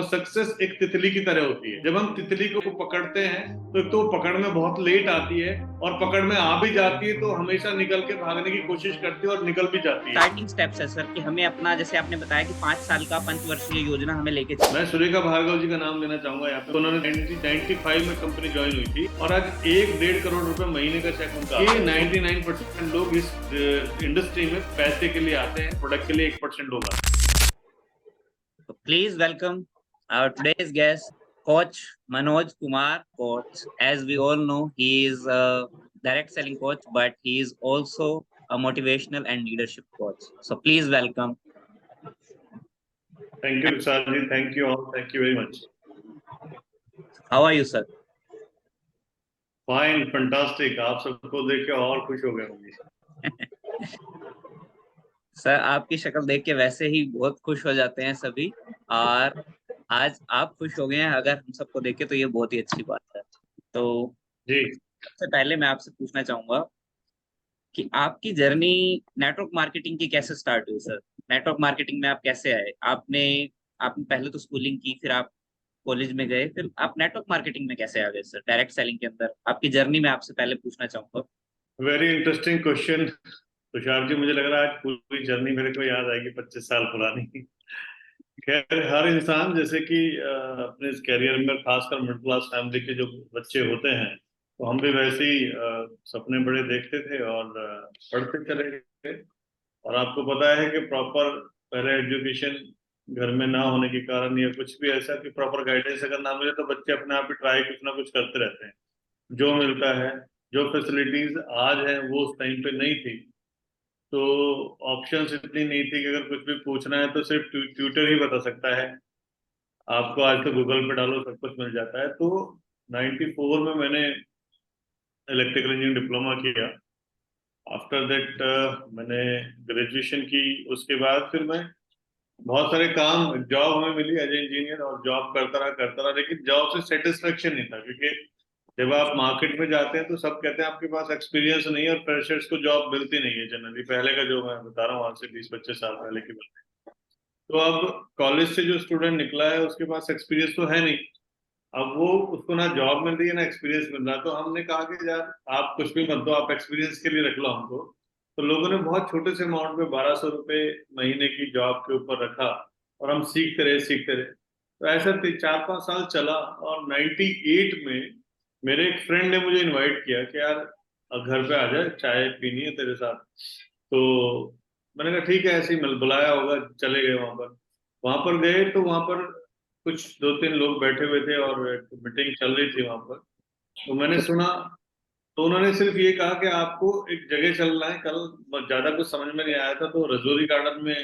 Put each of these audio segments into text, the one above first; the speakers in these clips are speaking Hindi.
सक्सेस एक तितली की तरह होती है। जब हम तितली को पकड़ते हैं तो एक तो पकड़ में बहुत लेट आती है, और पकड़ में आ भी जाती है तो हमेशा निकल के भागने की कोशिश करती है और निकल भी जाती है। स्टार्टिंग स्टेप्स है सर कि हमें अपना, जैसे आपने बताया कि 5 साल का पंचवर्षीय योजना हमें लेके मैं सुरेखा भार्गव जी का नाम लेना चाहूंगा यहाँ पे। तो उन्होंने 1995 में कंपनी ज्वाइन हुई थी, और आज 1-1.5 करोड़ रुपए महीने का चेक उनका। ये 99% लोग इस इंडस्ट्री में पैसे के लिए आते हैं, प्रोडक्ट के लिए 1% लोग आते हैं। तो please welcome our today's guest, Coach Manoj Kumar. Coach, as we all know, he is a direct selling coach, but he is also a motivational and leadership coach. So please welcome. Thank you Vishal ji, thank you all, thank you very much. How are you, sir? Fine, fantastic. आप सबको देख के और खुश हो गए होंगे। सर, आपकी शक्ल देख के वैसे ही बहुत खुश हो जाते हैं सभी, और आज आप खुश हो गए हैं अगर हम सबको देख के, तो ये बहुत ही अच्छी बात है। तो जी, सबसे पहले मैं आपसे पूछना चाहूंगा कि आपकी जर्नी नेटवर्क मार्केटिंग की कैसे स्टार्ट हुई सर? नेटवर्क मार्केटिंग में आप कैसे आए? आपने आपने पहले तो स्कूलिंग की, फिर आप कॉलेज में गए, फिर आप नेटवर्क मार्केटिंग में कैसे आ गए सर, डायरेक्ट सेलिंग के अंदर? आपकी जर्नी में आपसे पहले पूछना चाहूंगा। Very interesting question Tushar ji. मुझे लग रहा है आज पूरी जर्नी मेरे को याद आएगी, 25 साल पुरानी। खैर, हर इंसान जैसे कि अपने इस कैरियर में, खासकर मिडिल क्लास फैमिली के जो बच्चे होते हैं, तो हम भी वैसे ही सपने बड़े देखते थे और पढ़ते चले गए। और आपको पता है कि प्रॉपर पहले एजुकेशन घर में ना होने के कारण, या कुछ भी ऐसा कि प्रॉपर गाइडेंस अगर ना मिले, तो बच्चे अपने आप ही ट्राई कुछ ना कुछ करते रहते हैं। जो मिलता है, जो फैसिलिटीज आज है वो उस टाइम पे नहीं थी। तो ऑप्शंस इतनी नहीं थी कि अगर कुछ भी पूछना है तो सिर्फ ट्यूटर ही बता सकता है आपको। आज तो गूगल पे डालो सब कुछ मिल जाता है। तो 94 में मैंने इलेक्ट्रिकल इंजीनियरिंग डिप्लोमा किया। आफ्टर दैट मैंने ग्रेजुएशन की। उसके बाद फिर मैं बहुत सारे काम, जॉब हमें मिली एज इंजीनियर, और जॉब करता रहा, लेकिन जॉब से सेटिस्फेक्शन नहीं था। क्योंकि जब आप मार्केट में जाते हैं तो सब कहते हैं आपके पास एक्सपीरियंस नहीं है, और फ्रेशर्स को जॉब मिलती नहीं है जनरली। पहले का जो मैं बता रहा हूँ, आज से 20-25 साल पहले की बात है। तो अब कॉलेज से जो स्टूडेंट निकला है उसके पास एक्सपीरियंस तो है नहीं। अब वो, उसको ना जॉब मिल रही है ना एक्सपीरियंस मिल रहा है। तो हमने कहा कि यार आप कुछ भी मत दो, आप एक्सपीरियंस के लिए रख लो हमको। तो लोगों ने बहुत छोटे से अमाउंट में 1200 रुपये महीने की जॉब के ऊपर रखा, और हम सीखते रहे। तो ऐसा 4-5 साल चला, और 98 में मेरे एक फ्रेंड ने मुझे इनवाइट किया कि यार घर पे आ जाए, चाय पीनी है तेरे साथ। तो मैंने कहा ठीक है, ऐसे ही मिल बुलाया होगा, चले गए वहां पर। वहां पर गए तो वहां पर कुछ 2-3 लोग बैठे हुए थे, और एक मीटिंग चल रही थी वहां पर। तो मैंने सुना। तो उन्होंने सिर्फ ये कहा कि आपको एक जगह चलना है कल। ज्यादा कुछ समझ में नहीं आया था। तो रजौरी गार्डन में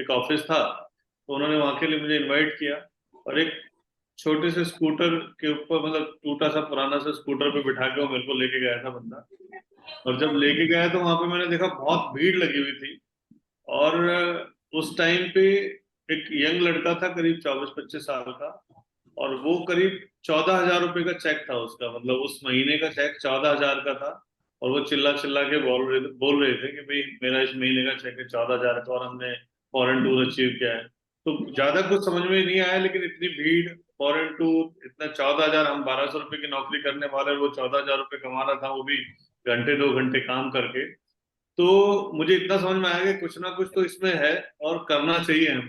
एक ऑफिस था, तो उन्होंने वहां के लिए मुझे इनवाइट किया। और एक छोटे से स्कूटर के ऊपर, मतलब टूटा सा पुराना सा स्कूटर पे बिठा के वो मेरे को लेके गया था बंदा। और जब लेके गया तो वहां पे मैंने देखा बहुत भीड़ लगी हुई थी। और उस टाइम पे एक यंग लड़का था, करीब 24-25 साल का। और वो करीब 14,000 रुपये का चेक था उसका, मतलब उस महीने का चेक 14,000 का था। और वो चिल्ला चिल्ला के बोल रहे थे कि भाई मेरा इस महीने का चेक है 14,000 का, और हमने फॉरेन टूर अचीव किया है। तो ज्यादा कुछ समझ में नहीं आया, लेकिन इतनी भीड़, फॉरेन टूर, इतना 14,000, हम 1,200 रुपये की नौकरी करने वाले, वो 14,000 रुपये कमा रहा था, वो भी घंटे 2 घंटे काम करके। तो मुझे इतना समझ में आया कि कुछ ना कुछ तो इसमें है, और करना चाहिए हम।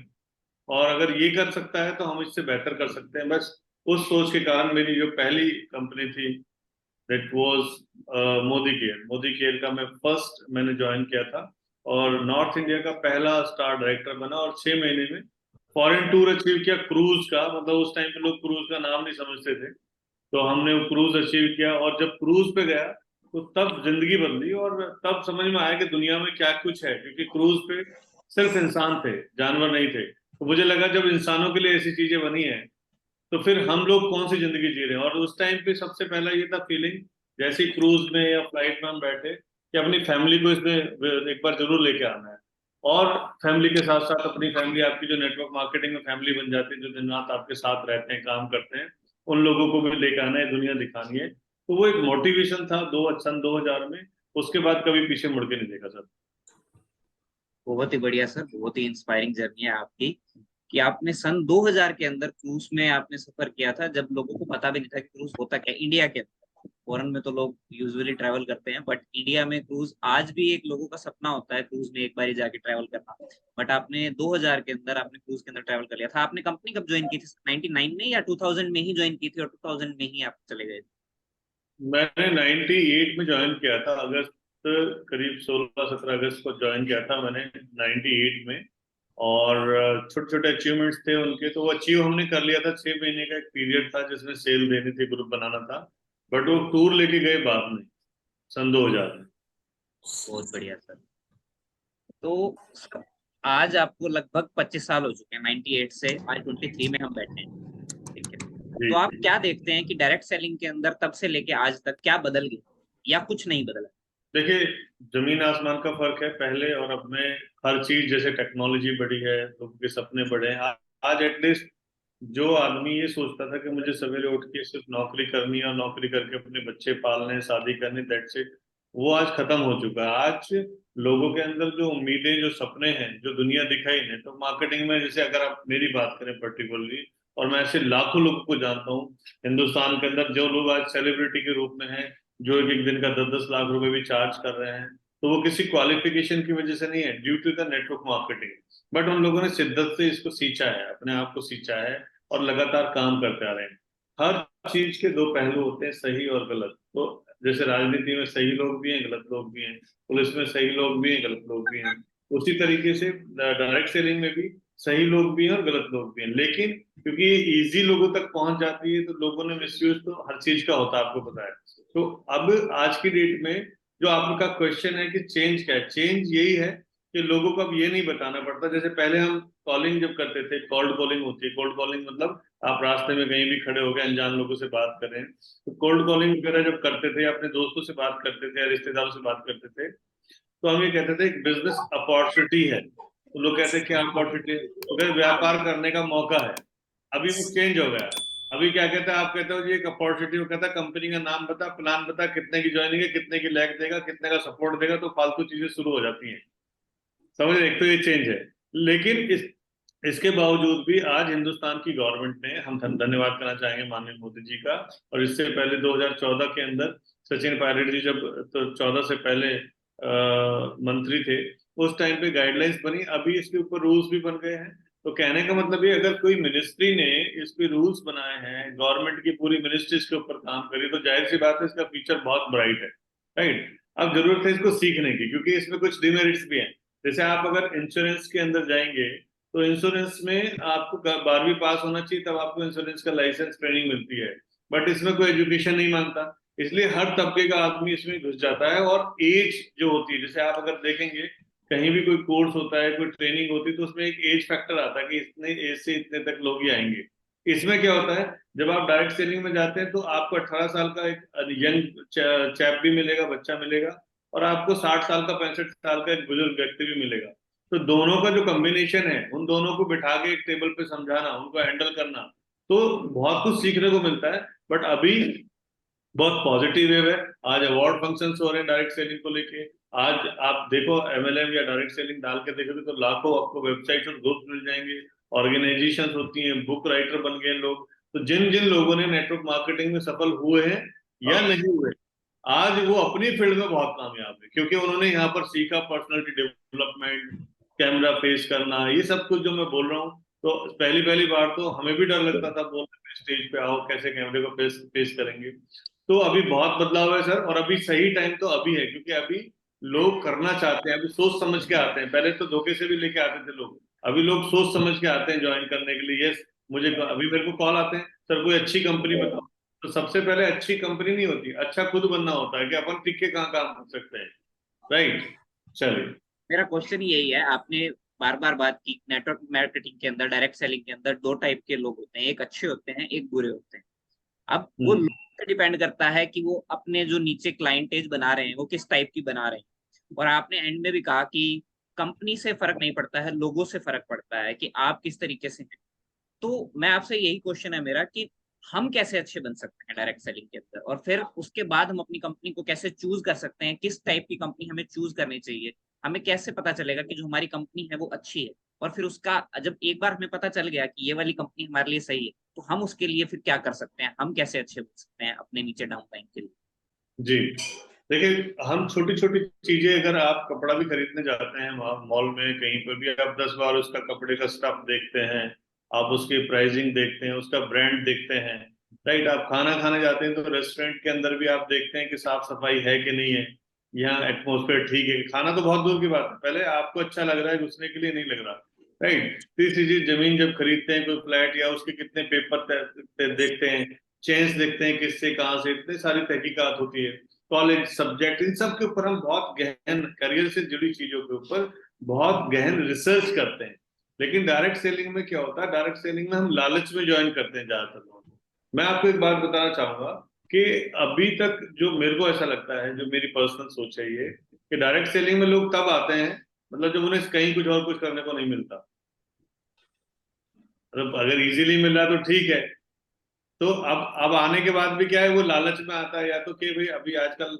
और अगर ये कर सकता है तो हम इससे बेहतर कर सकते हैं। बस उस सोच के कारण मेरी जो पहली कंपनी थी, दैट वाज मोदी केयर का मैं फर्स्ट मैंने ज्वाइन किया था। और नॉर्थ इंडिया का पहला स्टार डायरेक्टर बना, और 6 महीने में फॉरेन टूर अचीव किया क्रूज का। मतलब उस टाइम पे लोग क्रूज का नाम नहीं समझते थे, तो हमने वो क्रूज अचीव किया। और जब क्रूज पे गया तो तब जिंदगी बदली, और तब समझ में आया कि दुनिया में क्या कुछ है। क्योंकि क्रूज पे सिर्फ इंसान थे, जानवर नहीं थे। तो मुझे लगा जब इंसानों के लिए ऐसी चीजें बनी है, तो फिर हम लोग कौन सी जिंदगी जी रहे हैं। और उस टाइम पे सबसे पहला ये था फीलिंग, जैसे ही क्रूज में या फ्लाइट में हम बैठे, कि अपनी फैमिली को इसमें एक बार जरूर लेके आना है। और फैमिली के साथ साथ अपनी फैमिली, आपकी जो नेटवर्क मार्केटिंग में फैमिली बन जाती है, जो दिन रात आपके साथ रहते हैं, काम करते हैं, उन लोगों को भी लेके आना है, दुनिया दिखानी है। तो वो एक मोटिवेशन था सन 2000 में। उसके बाद कभी पीछे मुड़ के नहीं देखा सर। बहुत ही बढ़िया सर, बहुत ही इंस्पायरिंग जर्नी है आपकी कि आपने सन 2000 के अंदर क्रूज में आपने सफर किया था, जब लोगों को पता भी नहीं था कि क्रूज होता क्या है इंडिया के अंदर। फॉरेन में तो लोग यूजुअली ट्रैवल करते हैं, बट इंडिया में क्रूज आज भी एक लोगों का सपना होता है क्रूज में एक बार जाके ट्रैवल करना। बट आपने 2000 के अंदर आपने क्रूज के अंदर ट्रैवल कर लिया था। आपने कंपनी कब ज्वाइन की थी? 99 में या 2000 में ही ज्वाइन की थी और 2000 में ही आप चले गए थे? मैंने 98 में ज्वाइन किया था, अगस्त, करीब 16-17 अगस्त को ज्वाइन किया था मैंने 98 में। और छोटे छोटे अचीवमेंट्स थे उनके, तो वो अचीव हमने कर लिया था। 6 महीने का एक पीरियड था जिसमें सेल देनी थी, ग्रुप बनाना था। बट वो टूर लेके गए बाद में, सन 2000 में। बहुत बढ़िया सर। तो सर, आज आपको लगभग 25 साल हो चुके हैं, 98 से आज 23 में हम बैठे हैं। ठीक है। जी तो आप जी। क्या देखते हैं कि डायरेक्ट सेलिंग के अंदर तब से लेके आज तक क्या बदल गया, या कुछ नहीं बदला? देखिए, जमीन आसमान का फर्क है पहले और अब में। हर चीज, जैसे टेक्नोलॉजी बढ़ी है, लोगों के सपने बढ़े हैं। आज एटलीस्ट जो आदमी ये सोचता था कि मुझे सवेरे उठ के सिर्फ नौकरी करनी है और नौकरी करके अपने बच्चे पालने हैं, शादी करनी, दैट्स इट, वो आज खत्म हो चुका है। आज लोगों के अंदर जो उम्मीदें, जो सपने हैं, जो दुनिया दिखाई है, तो मार्केटिंग में, जैसे अगर आप मेरी बात करें पर्टिकुलरली, और मैं ऐसे लाखों लोगों को जानता हूँ हिंदुस्तान के अंदर, जो लोग आज सेलिब्रिटी के रूप में हैं, जो एक एक दिन का 10-10 लाख रुपए भी चार्ज कर रहे हैं, तो वो किसी क्वालिफिकेशन की वजह से नहीं है, due to the network marketing. But उन लोगों ने शिद्दत से इसको सींचा है, अपने आप को सींचा है, और लगातार काम करते आ रहे हैं। हर चीज के दो पहलू होते हैं, सही और गलत। तो जैसे राजनीति में सही लोग भी हैं, गलत लोग भी हैं, पुलिस में सही लोग भी हैं, गलत लोग भी हैं, उसी तरीके से डायरेक्ट सेलिंग में भी सही लोग भी हैं और गलत लोग भी हैं। लेकिन क्योंकि ये इजी लोगों तक पहुंच जाती है, तो लोगों ने मिसयूज तो हर चीज का होता है, आपको पता है। तो अब आज की डेट में जो आपका क्वेश्चन है कि चेंज क्या है, चेंज यही है कि लोगों को अब ये नहीं बताना पड़ता। जैसे पहले हम कॉलिंग जब करते थे, कोल्ड कॉलिंग होती है, कोल्ड कॉलिंग मतलब आप रास्ते में कहीं भी खड़े हो गए, अनजान लोगों से बात कर रहे हैं, तो कोल्ड कॉलिंग वगैरह जब करते थे, अपने दोस्तों से बात करते थे या रिश्तेदारों से बात करते थे, तो हम ये कहते थे एक बिजनेस अपॉर्चुनिटी है। तो लोग कहते हैं क्या अपॉर्चुनिटी है, तो कहते व्यापार करने का मौका है। अभी वो चेंज हो गया। अभी क्या कहता है, आप कहते हो जी एक अपॉर्चुनिटी, वो कहता है कंपनी का नाम बता, प्लान बता, कितने की ज्वाइनिंग है, कितने की लैग देगा, कितने का सपोर्ट देगा, तो फालतू चीजें शुरू हो जाती हैं। समझ रहे, एक तो ये चेंज है। लेकिन इसके बावजूद भी आज हिंदुस्तान की गवर्नमेंट ने, हम धन्यवाद करना चाहेंगे माननीय मोदी जी का। और इससे पहले 2014 के अंदर सचिन पायलट जी जब, तो 14 से पहले मंत्री थे, उस टाइम पे गाइडलाइंस बनी, अभी इसके ऊपर रूल्स भी बन गए हैं। तो कहने का मतलब ये, अगर कोई मिनिस्ट्री ने इस पे रूल्स बनाए हैं, गवर्नमेंट की पूरी मिनिस्ट्री इसके ऊपर काम करी, तो जाहिर सी बात है इसका फ्यूचर बहुत ब्राइट है। राइट। अब जरूरत है इसको सीखने की, क्योंकि इसमें कुछ डिमेरिट्स भी हैं। जैसे आप अगर इंश्योरेंस के अंदर जाएंगे, तो इंश्योरेंस में आपको 12वीं पास होना चाहिए, तब आपको इंश्योरेंस का लाइसेंस, ट्रेनिंग मिलती है। बट इसमें कोई एजुकेशन नहीं मांगता, इसलिए हर तबके का आदमी इसमें घुस जाता है। और एज जो होती है, जैसे आप अगर देखेंगे कहीं भी कोई कोर्स होता है, कोई ट्रेनिंग होती है, तो उसमें एक एज फैक्टर आता है कि इतने एज से इतने तक लोग ही आएंगे। इसमें क्या होता है, जब आप डायरेक्ट सेलिंग में जाते हैं, तो आपको 18 साल का एक यंग चैप भी मिलेगा, बच्चा मिलेगा, और आपको 60 साल का, 65 साल का एक बुजुर्ग व्यक्ति भी मिलेगा। तो दोनों का जो कॉम्बिनेशन है, उन दोनों को बिठा के एक टेबल पे समझाना, उनको हैंडल करना, तो बहुत कुछ सीखने को मिलता है। बट अभी बहुत पॉजिटिव वेव है। आज अवार्ड फंक्शंस हो रहे हैं डायरेक्ट सेलिंग को लेके। आज आप देखो, एमएलएम या डायरेक्ट सेलिंग डाल के देखोगे तो लाखों आपको वेबसाइट और ग्रुप मिल जाएंगे, ऑर्गेनाइजेशन होती हैं, बुक राइटर बन गए लोग। तो जिन जिन लोगों ने नेटवर्क मार्केटिंग में सफल हुए हैं या नहीं हुए, आज वो अपनी फील्ड में बहुत कामयाब है, क्योंकि उन्होंने यहाँ पर सीखा पर्सनालिटी डेवलपमेंट, कैमरा फेस करना, ये सब कुछ जो मैं बोल रहा हूँ। तो पहली पहली बार तो हमें भी डर लगता था, बोलने में, स्टेज पे आओ, कैसे कैमरे को फेस फेस करेंगे। तो अभी बहुत बदलाव है सर, और अभी सही टाइम तो अभी है, क्योंकि अभी लोग करना चाहते हैं, अभी सोच समझ के आते हैं। पहले तो धोखे से भी लेके आते थे लोग, अभी लोग सोच समझ के आते हैं ज्वाइन करने के लिए। यस, मुझे अभी मेरे को कॉल आते हैं, सर कोई अच्छी कंपनी बताओ। तो सबसे पहले अच्छी कंपनी नहीं होती, अच्छा खुद बनना होता है कि अपन टिक के कहाँ काम कर सकते हैं। राइट। चलिए। मेरा क्वेश्चन यही है, आपने बार बार बात की नेटवर्क मार्केटिंग के अंदर, डायरेक्ट सेलिंग के अंदर दो टाइप के लोग होते हैं, एक अच्छे होते हैं, एक बुरे होते हैं। अब वो हम्म। लोग पे डिपेंड करता है कि वो अपने जो नीचे क्लाइंटेज बना रहे हैं वो किस टाइप की बना रहे हैं। और आपने एंड में भी कहा कि कंपनी से फर्क नहीं पड़ता है, लोगों से फर्क पड़ता है कि आप किस तरीके से हैं। तो मैं आपसे यही क्वेश्चन है मेरा कि हम कैसे अच्छे बन सकते हैं डायरेक्ट सेलिंग के अंदर, और फिर उसके बाद हम अपनी कंपनी को कैसे चूज कर सकते हैं, किस टाइप की कंपनी हमें चूज करनी चाहिए, हमें कैसे पता चलेगा कि जो हमारी कंपनी है वो अच्छी है। और फिर उसका जब एक बार हमें पता चल गया कि ये वाली कंपनी हमारे लिए सही है, तो हम उसके लिए फिर क्या कर सकते हैं, हम कैसे अच्छे बन सकते हैं अपने नीचे डाउन लाइन के लिए? जी, देखिए हम छोटी छोटी चीजें, अगर आप कपड़ा भी खरीदने जाते हैं मॉल में कहीं पर भी, आप 10 बार उसका कपड़े का स्टफ देखते हैं, आप उसकी प्राइसिंग देखते हैं, उसका ब्रांड देखते हैं, राइट। आप खाना खाने जाते हैं तो रेस्टोरेंट के अंदर भी आप देखते हैं कि साफ सफाई है कि नहीं है, यहाँ एटमोसफेयर ठीक है। खाना तो बहुत दूर की बात है, पहले आपको अच्छा लग रहा है, घुसने के लिए नहीं लग रहा, राइट। तीसरी चीज, जमीन जब खरीदते हैं कोई फ्लैट, या उसके कितने पेपर देखते हैं, चेंज देखते हैं किससे कहाँ से, इतनी सारी तहकीकात होती है। कॉलेज सब्जेक्ट, इन सब के ऊपर हम बहुत गहन, करियर से जुड़ी चीजों के ऊपर बहुत गहन रिसर्च करते हैं। लेकिन डायरेक्ट सेलिंग में क्या होता है, डायरेक्ट सेलिंग में हम लालच में ज्वाइन करते हैं ज्यादातर लोग। मैं आपको एक बात बताना चाहूंगा कि अभी तक जो मेरे को ऐसा लगता है, जो मेरी पर्सनल सोच है ये, कि डायरेक्ट सेलिंग में लोग तब आते हैं मतलब जब उन्हें कहीं कुछ और कुछ करने को नहीं मिलता। मतलब अगर इजीली मिल रहा है तो ठीक है, तो अब आने के बाद भी क्या है, वो लालच में आता है, या तो कि भाई अभी आजकल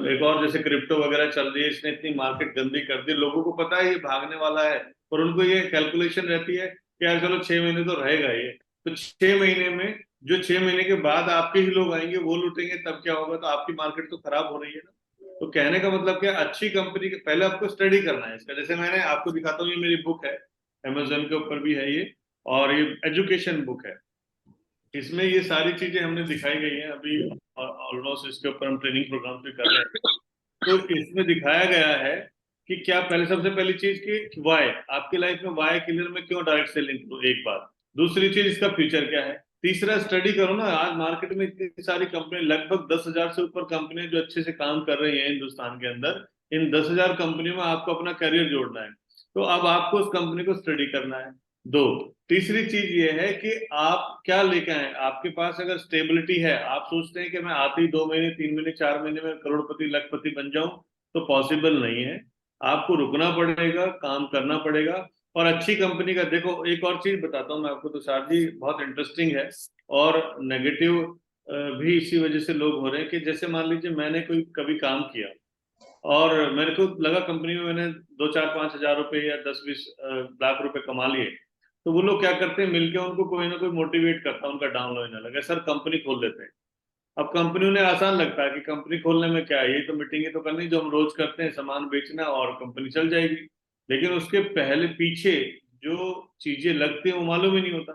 एक और जैसे क्रिप्टो वगैरह चल रही है, इसने इतनी मार्केट गंदी कर दी, लोगों को पता है ये भागने वाला है, और उनको ये कैलकुलेशन रहती है कि यार चलो 6 महीने तो रहेगा ये, तो 6 महीने में जो 6 महीने के बाद आपके ही लोग आएंगे वो लूटेंगे, तब क्या होगा, तो आपकी मार्केट तो खराब हो रही है ना। तो कहने का मतलब क्या, अच्छी कंपनी के पहले आपको स्टडी करना है इसका। जैसे मैंने आपको दिखाता हूँ, ये मेरी बुक है, अमेजोन के ऊपर भी है ये, और ये एजुकेशन बुक है। इसमें ये सारी चीजें हमने दिखाई गई हैं अभी, ऑलमोस्ट इसके ऊपर हम ट्रेनिंग प्रोग्राम भी कर रहे हैं। तो इसमें दिखाया गया है कि क्या, पहले सबसे पहली चीज की वाई, आपकी लाइफ में वाई क्लियर में क्यों डायरेक्ट सेलिंग करो, एक बात। दूसरी चीज, इसका फ्यूचर क्या है। तीसरा, स्टडी करो ना, आज मार्केट में इतनी सारी कंपनी, लगभग 10,000 से ऊपर कंपनियां जो अच्छे से काम कर रही हैं हिंदुस्तान के अंदर, इन 10,000 कंपनियों में आपको अपना करियर जोड़ना है, तो अब आपको उस कंपनी को स्टडी करना है। दो, तीसरी चीज ये है कि आप क्या लेके आए, आपके पास अगर स्टेबिलिटी है, आप सोचते हैं कि मैं आते ही 2 महीने 3 महीने 4 महीने में करोड़पति लखपति बन जाऊं, तो पॉसिबल नहीं है। आपको रुकना पड़ेगा, काम करना पड़ेगा। और अच्छी कंपनी का देखो, एक और चीज बताता हूँ मैं आपको, तो शायद जी बहुत इंटरेस्टिंग है, और नेगेटिव भी इसी वजह से लोग हो रहे हैं कि जैसे मान लीजिए मैंने कोई कभी काम किया, और मेरे को लगा कंपनी में मैंने 2 4 5 हजार रुपए या 10 20 लाख रुपए कमा लिए, तो वो लोग क्या करते हैं, मिलके उनको कोई ना कोई मोटिवेट करता है, उनका डाउन होने लगे, सर कंपनी खोल देते हैं। अब कंपनी उन्हें आसान लगता है कि कंपनी खोलने में क्या है, ये तो मीटिंग ही तो करनी जो हम रोज करते हैं, सामान बेचना और कंपनी चल जाएगी। लेकिन उसके पहले पीछे जो चीजें लगती हैं वो मालूम ही नहीं होता।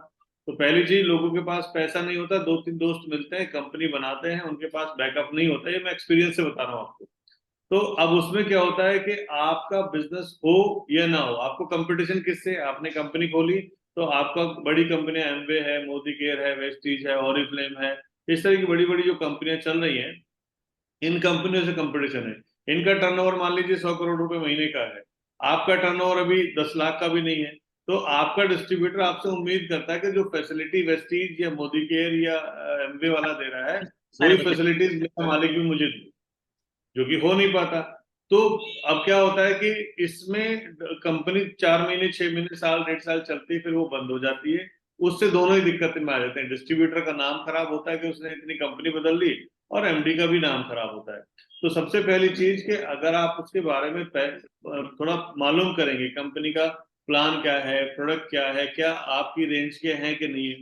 तो पहली चीज, लोगों के पास पैसा नहीं होता, 2 3 दोस्त मिलते हैं, कंपनी बनाते हैं, उनके पास बैकअप नहीं होता, ये मैं एक्सपीरियंस से बता रहा हूँ आपको। तो अब उसमें क्या होता है कि आपका बिजनेस हो या ना हो, आपको कंपटीशन किससे, आपने कंपनी खोली, तो आपका बड़ी कंपनियां एमवे है, मोदी केयर है, वेस्टीज है, ऑरिफ्लेम है, इस तरह की बड़ी बड़ी जो कंपनियां चल रही हैं, इन कंपनियों से कंपटीशन है। इनका टर्नओवर मान लीजिए 100 करोड़ रुपए महीने का है, आपका टर्नओवर अभी 10 लाख का भी नहीं है, तो आपका डिस्ट्रीब्यूटर आपसे उम्मीद करता है कि जो फैसिलिटी वेस्टीज या मोदी केयर या एमवे वाला दे रहा है, सारे वही बच्चे। फैसिलिटीज मेरा मालिक भी मुझे दे, जो कि हो नहीं पाता। तो अब क्या होता है कि इसमें कंपनी 4 महीने 6 महीने साल 1.5 साल चलती है, फिर वो बंद हो जाती है। उससे दोनों ही दिक्कत में आ जाते हैं, डिस्ट्रीब्यूटर का नाम खराब होता है कि उसने इतनी कंपनी बदल ली, और एमडी का भी नाम खराब होता है। तो सबसे पहली चीज कि अगर आप उसके बारे में थोड़ा मालूम करेंगे, कंपनी का प्लान क्या है, प्रोडक्ट क्या है, क्या आपकी रेंज के हैं कि नहीं है।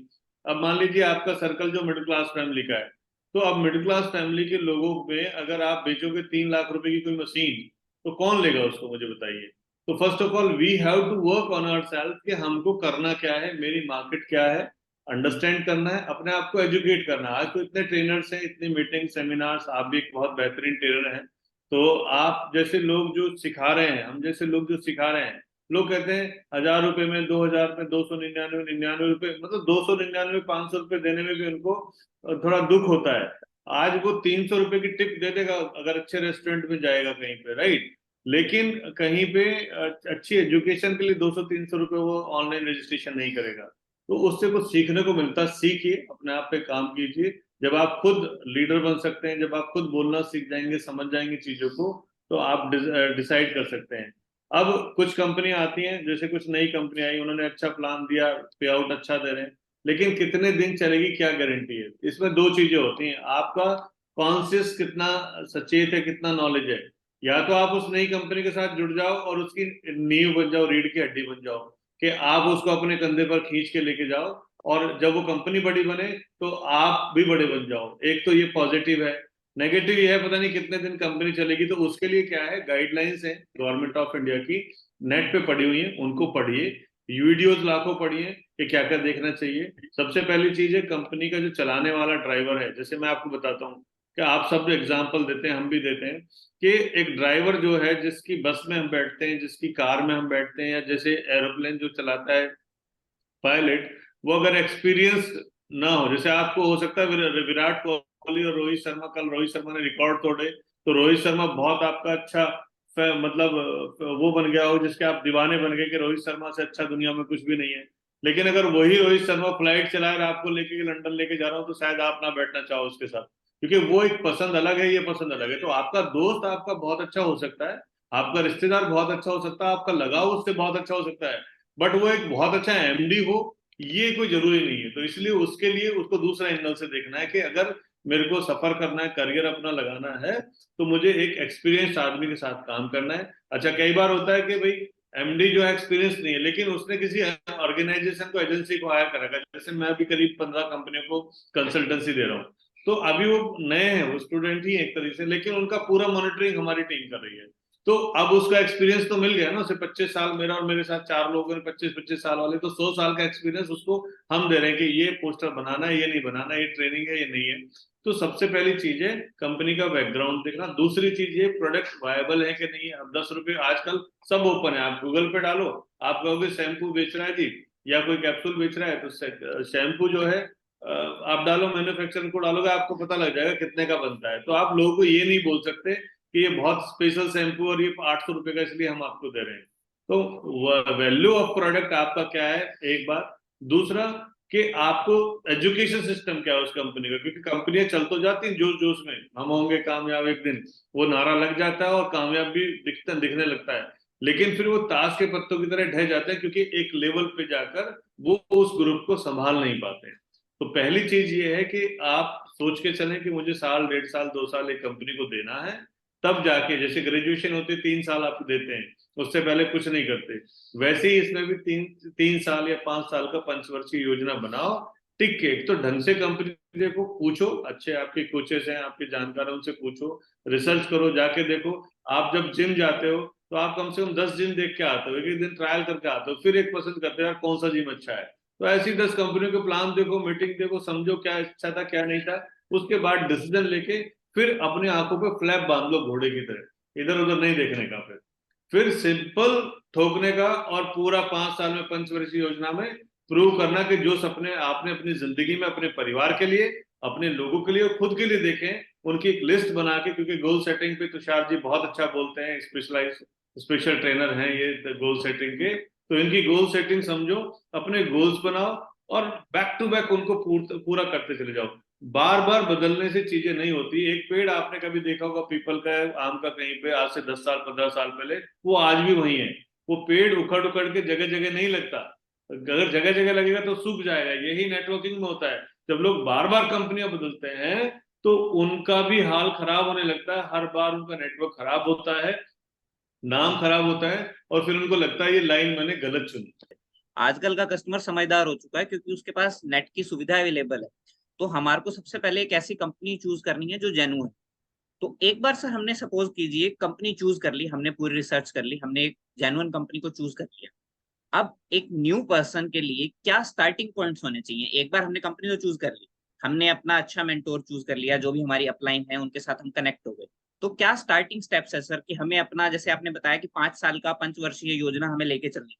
अब मान लीजिए आपका सर्कल जो मिडिल क्लास फैमिली का है, तो अब मिडिल क्लास फैमिली के लोगों में अगर आप बेचोगे 3 लाख रुपए की कोई मशीन, तो कौन लेगा उसको, मुझे बताइए। तो first of all we have to work on our self, कि हमको करना क्या है, मेरी मार्केट क्या है, अंडरस्टैंड करना है, अपने आप को एजुकेट करना है। आज तो इतने ट्रेनर्स हैं, इतनी मीटिंग सेमिनार्स, आप भी एक बहुत बेहतरीन ट्रेनर हैं, तो आप जैसे लोग जो सिखा रहे हैं, हम जैसे लोग जो सिखा रहे हैं, लोग कहते हैं 1,000 रुपए में, 2,000 में, 299 रुपए, मतलब 299 500 रुपए देने में भी उनको थोड़ा दुख होता है। आज वो 300 रुपए की टिप दे देगा अगर अच्छे रेस्टोरेंट में जाएगा कहीं पे, राइट। लेकिन कहीं पे अच्छी एजुकेशन के लिए 200 300 रुपए वो ऑनलाइन रजिस्ट्रेशन नहीं करेगा। तो उससे कुछ सीखने को मिलता, सीखिए, अपने आप पे काम कीजिए। जब आप खुद लीडर बन सकते हैं, जब आप खुद बोलना सीख जाएंगे, समझ जाएंगे चीजों को, तो आप डिसाइड कर सकते हैं। अब कुछ कंपनियां आती हैं, जैसे कुछ नई कंपनी आई, उन्होंने अच्छा प्लान दिया, पे आउट अच्छा दे रहे हैं, लेकिन कितने दिन चलेगी क्या गारंटी है। इसमें दो चीजें होती हैं, आपका कॉन्शियस कितना सचेत है, कितना नॉलेज है। या तो आप उस नई कंपनी के साथ जुड़ जाओ और उसकी नींव बन जाओ, रीढ़ की हड्डी बन जाओ, कि आप उसको अपने कंधे पर खींच के लेके जाओ, और जब वो कंपनी बड़ी बने तो आप भी बड़े बन जाओ। एक तो ये पॉजिटिव है। नेगेटिव ये है, पता नहीं कितने दिन कंपनी चलेगी, तो उसके लिए क्या है, गाइडलाइंस है गवर्नमेंट ऑफ इंडिया की, नेट पे पड़ी हुई है, उनको पढ़िए, वीडियोस लाखों पढ़िए कि क्या क्या देखना चाहिए। सबसे पहली चीज है, कंपनी का जो चलाने वाला ड्राइवर है, जैसे मैं आपको बताता हूँ कि आप सब एग्जाम्पल देते हैं, हम भी देते हैं, कि एक ड्राइवर जो है, जिसकी बस में हम बैठते हैं, जिसकी कार में हम बैठते हैं, या जैसे एरोप्लेन जो चलाता है पायलट, वो अगर एक्सपीरियंस ना हो, जैसे आपको हो सकता है विराट कोहली और रोहित शर्मा, कल रोहित शर्मा ने रिकॉर्ड तोड़े, तो रोहित शर्मा बहुत आपका अच्छा मतलब वो बन गया हो, जिसके आप दीवाने बन गए कि रोहित शर्मा से अच्छा दुनिया में कुछ भी नहीं है। लेकिन अगर वही रोहित शर्मा फ्लाइट चलाए और आपको लेके लंदन लेके जा रहा हो, तो शायद आप ना बैठना चाहो उसके साथ, क्योंकि वो एक पसंद अलग है, ये पसंद अलग है। तो आपका दोस्त आपका बहुत अच्छा हो सकता है, आपका रिश्तेदार बहुत अच्छा हो सकता है, आपका लगाव उससे बहुत अच्छा हो सकता है, बट वो एक बहुत अच्छा एमडी हो, ये कोई जरूरी नहीं है। तो इसलिए उसके लिए उसको दूसरा एंगल से देखना है कि अगर मेरे को सफर करना है, करियर अपना लगाना है, तो मुझे एक एक्सपीरियंस आदमी के साथ काम करना है। अच्छा, कई बार होता है कि भाई एमडी जो है एक्सपीरियंस नहीं है, लेकिन उसने किसी ऑर्गेनाइजेशन को, एजेंसी को हायर कर रखा है, जैसे मैं भी करीब 15 कंपनियों को कंसल्टेंसी दे रहा हूँ, तो अभी वो नए हैं, वो स्टूडेंट ही एक तरीके से, लेकिन उनका पूरा मॉनिटरिंग हमारी टीम कर रही है। तो अब उसका एक्सपीरियंस तो मिल गया ना उसे, 25 साल, मेरा और मेरे साथ 4 लोगों ने 25-25 साल वाले, तो 100 साल का एक्सपीरियंस उसको हम दे रहे हैं कि ये पोस्टर बनाना है, ये नहीं बनाना, ये ट्रेनिंग है, ये नहीं है। तो सबसे पहली चीज है कंपनी का बैकग्राउंड देखना। दूसरी चीज ये प्रोडक्ट वायबल है कि नहीं है। अब 10 रुपए आजकल सब ओपन है, आप गूगल पे डालो, आप कहोगे शैम्पू बेच रहा है जी, या कोई कैप्सूल बेच रहा है, तो शैम्पू जो है आप डालो, मैन्युफैक्चर को डालोगे, आपको पता लग जाएगा कितने का बनता है। तो आप लोगों को ये नहीं बोल सकते कि ये बहुत स्पेशल शैम्पू और ये 800 रुपए का इसलिए हम आपको दे रहे हैं। तो वैल्यू ऑफ प्रोडक्ट आपका क्या है, एक बात। दूसरा कि आपको एजुकेशन सिस्टम क्या है उस कंपनी का, क्योंकि कंपनियां चल तो जाती हैं जोश जोश में, हम होंगे कामयाब एक दिन, वो नारा लग जाता है और कामयाब भी दिखने लगता है, लेकिन फिर वो ताश के पत्तों की तरह ढह जाते हैं, क्योंकि एक लेवल पे जाकर वो उस ग्रुप को संभाल नहीं पाते हैं। तो पहली चीज ये है कि आप सोच के चलें कि मुझे साल, 1.5 साल, 2 साल एक कंपनी को देना है, तब जाके, जैसे ग्रेजुएशन होती है 3 साल आप देते हैं, उससे पहले कुछ नहीं करते, वैसे ही इसमें भी 3 3 साल या 5 साल का पंचवर्षीय योजना बनाओ। टिक के, एक तो ढंग से कंपनी देखो, पूछो, अच्छे आपके कोचेस हैं, आपके जानकार हैं, उनसे पूछो, रिसर्च करो, जाके देखो। आप जब जिम जाते हो तो आप कम से कम 10 जिम देख के आते हो, एक एक दिन ट्रायल करके आते हो, फिर एक पसंद करते हो यार कौन सा जिम अच्छा है। तो ऐसी 10 कंपनियों के प्लान देखो, मीटिंग देखो, समझो क्या अच्छा था क्या नहीं था, उसके बाद डिसीजन लेके फिर अपनी आंखों पे फ्लैप बांध लो घोड़े की तरह, इधर उधर नहीं देखने का। फिर सिंपल ठोकने का, और पूरा 5 साल में पंचवर्षीय योजना में प्रूव करना कि जो सपने आपने अपनी जिंदगी में अपने परिवार के लिए, अपने लोगों के लिए और खुद के लिए देखे, उनकी एक लिस्ट बना के, क्योंकि गोल सेटिंग पे तुषार जी बहुत अच्छा बोलते हैं, स्पेशल ट्रेनर हैं ये गोल सेटिंग के, तो इनकी गोल सेटिंग समझो, अपने गोल्स बनाओ, और बैक टू बैक उनको पूरा करते चले जाओ। बार बार बदलने से चीजें नहीं होती। एक पेड़ आपने कभी देखा होगा पीपल का, आम का, कहीं पे आज से 10 साल 15 साल पहले, वो आज भी वही है। वो पेड़ उखड़ उखड़ के जगह जगह नहीं लगता, अगर जगह जगह लगेगा तो सूख जाएगा। यही नेटवर्किंग में होता है, जब लोग बार बार कंपनियां बदलते हैं तो उनका भी हाल खराब होने लगता है, हर बार उनका नेटवर्क खराब होता है, नाम खराब होता है, और फिर उनको लगता है ये लाइन मैंने गलत चुनी। आजकल का कस्टमर समझदार हो चुका है क्योंकि उसके पास नेट की सुविधा अवेलेबल है। तो हमारे को सबसे पहले एक ऐसी कंपनी चूज करनी है जो जेन्युइन है। तो एक बार सर हमने सपोज कीजिए कंपनी चूज कर ली, हमने पूरी रिसर्च कर ली, हमने एक जेन्युइन कंपनी को चूज कर लिया। अब एक न्यू पर्सन के लिए क्या स्टार्टिंग पॉइंट्स होने चाहिए? एक बार हमने कंपनी तो चूज कर ली, हमने अपना अच्छा मेंटोर चूज कर लिया, जो भी हमारी अपलाइन है उनके साथ हम कनेक्ट हो गए। तो क्या स्टार्टिंग स्टेप्स है सर कि हमें अपना, जैसे आपने बताया कि 5 साल का पंचवर्षीय योजना हमें लेके चलनी है,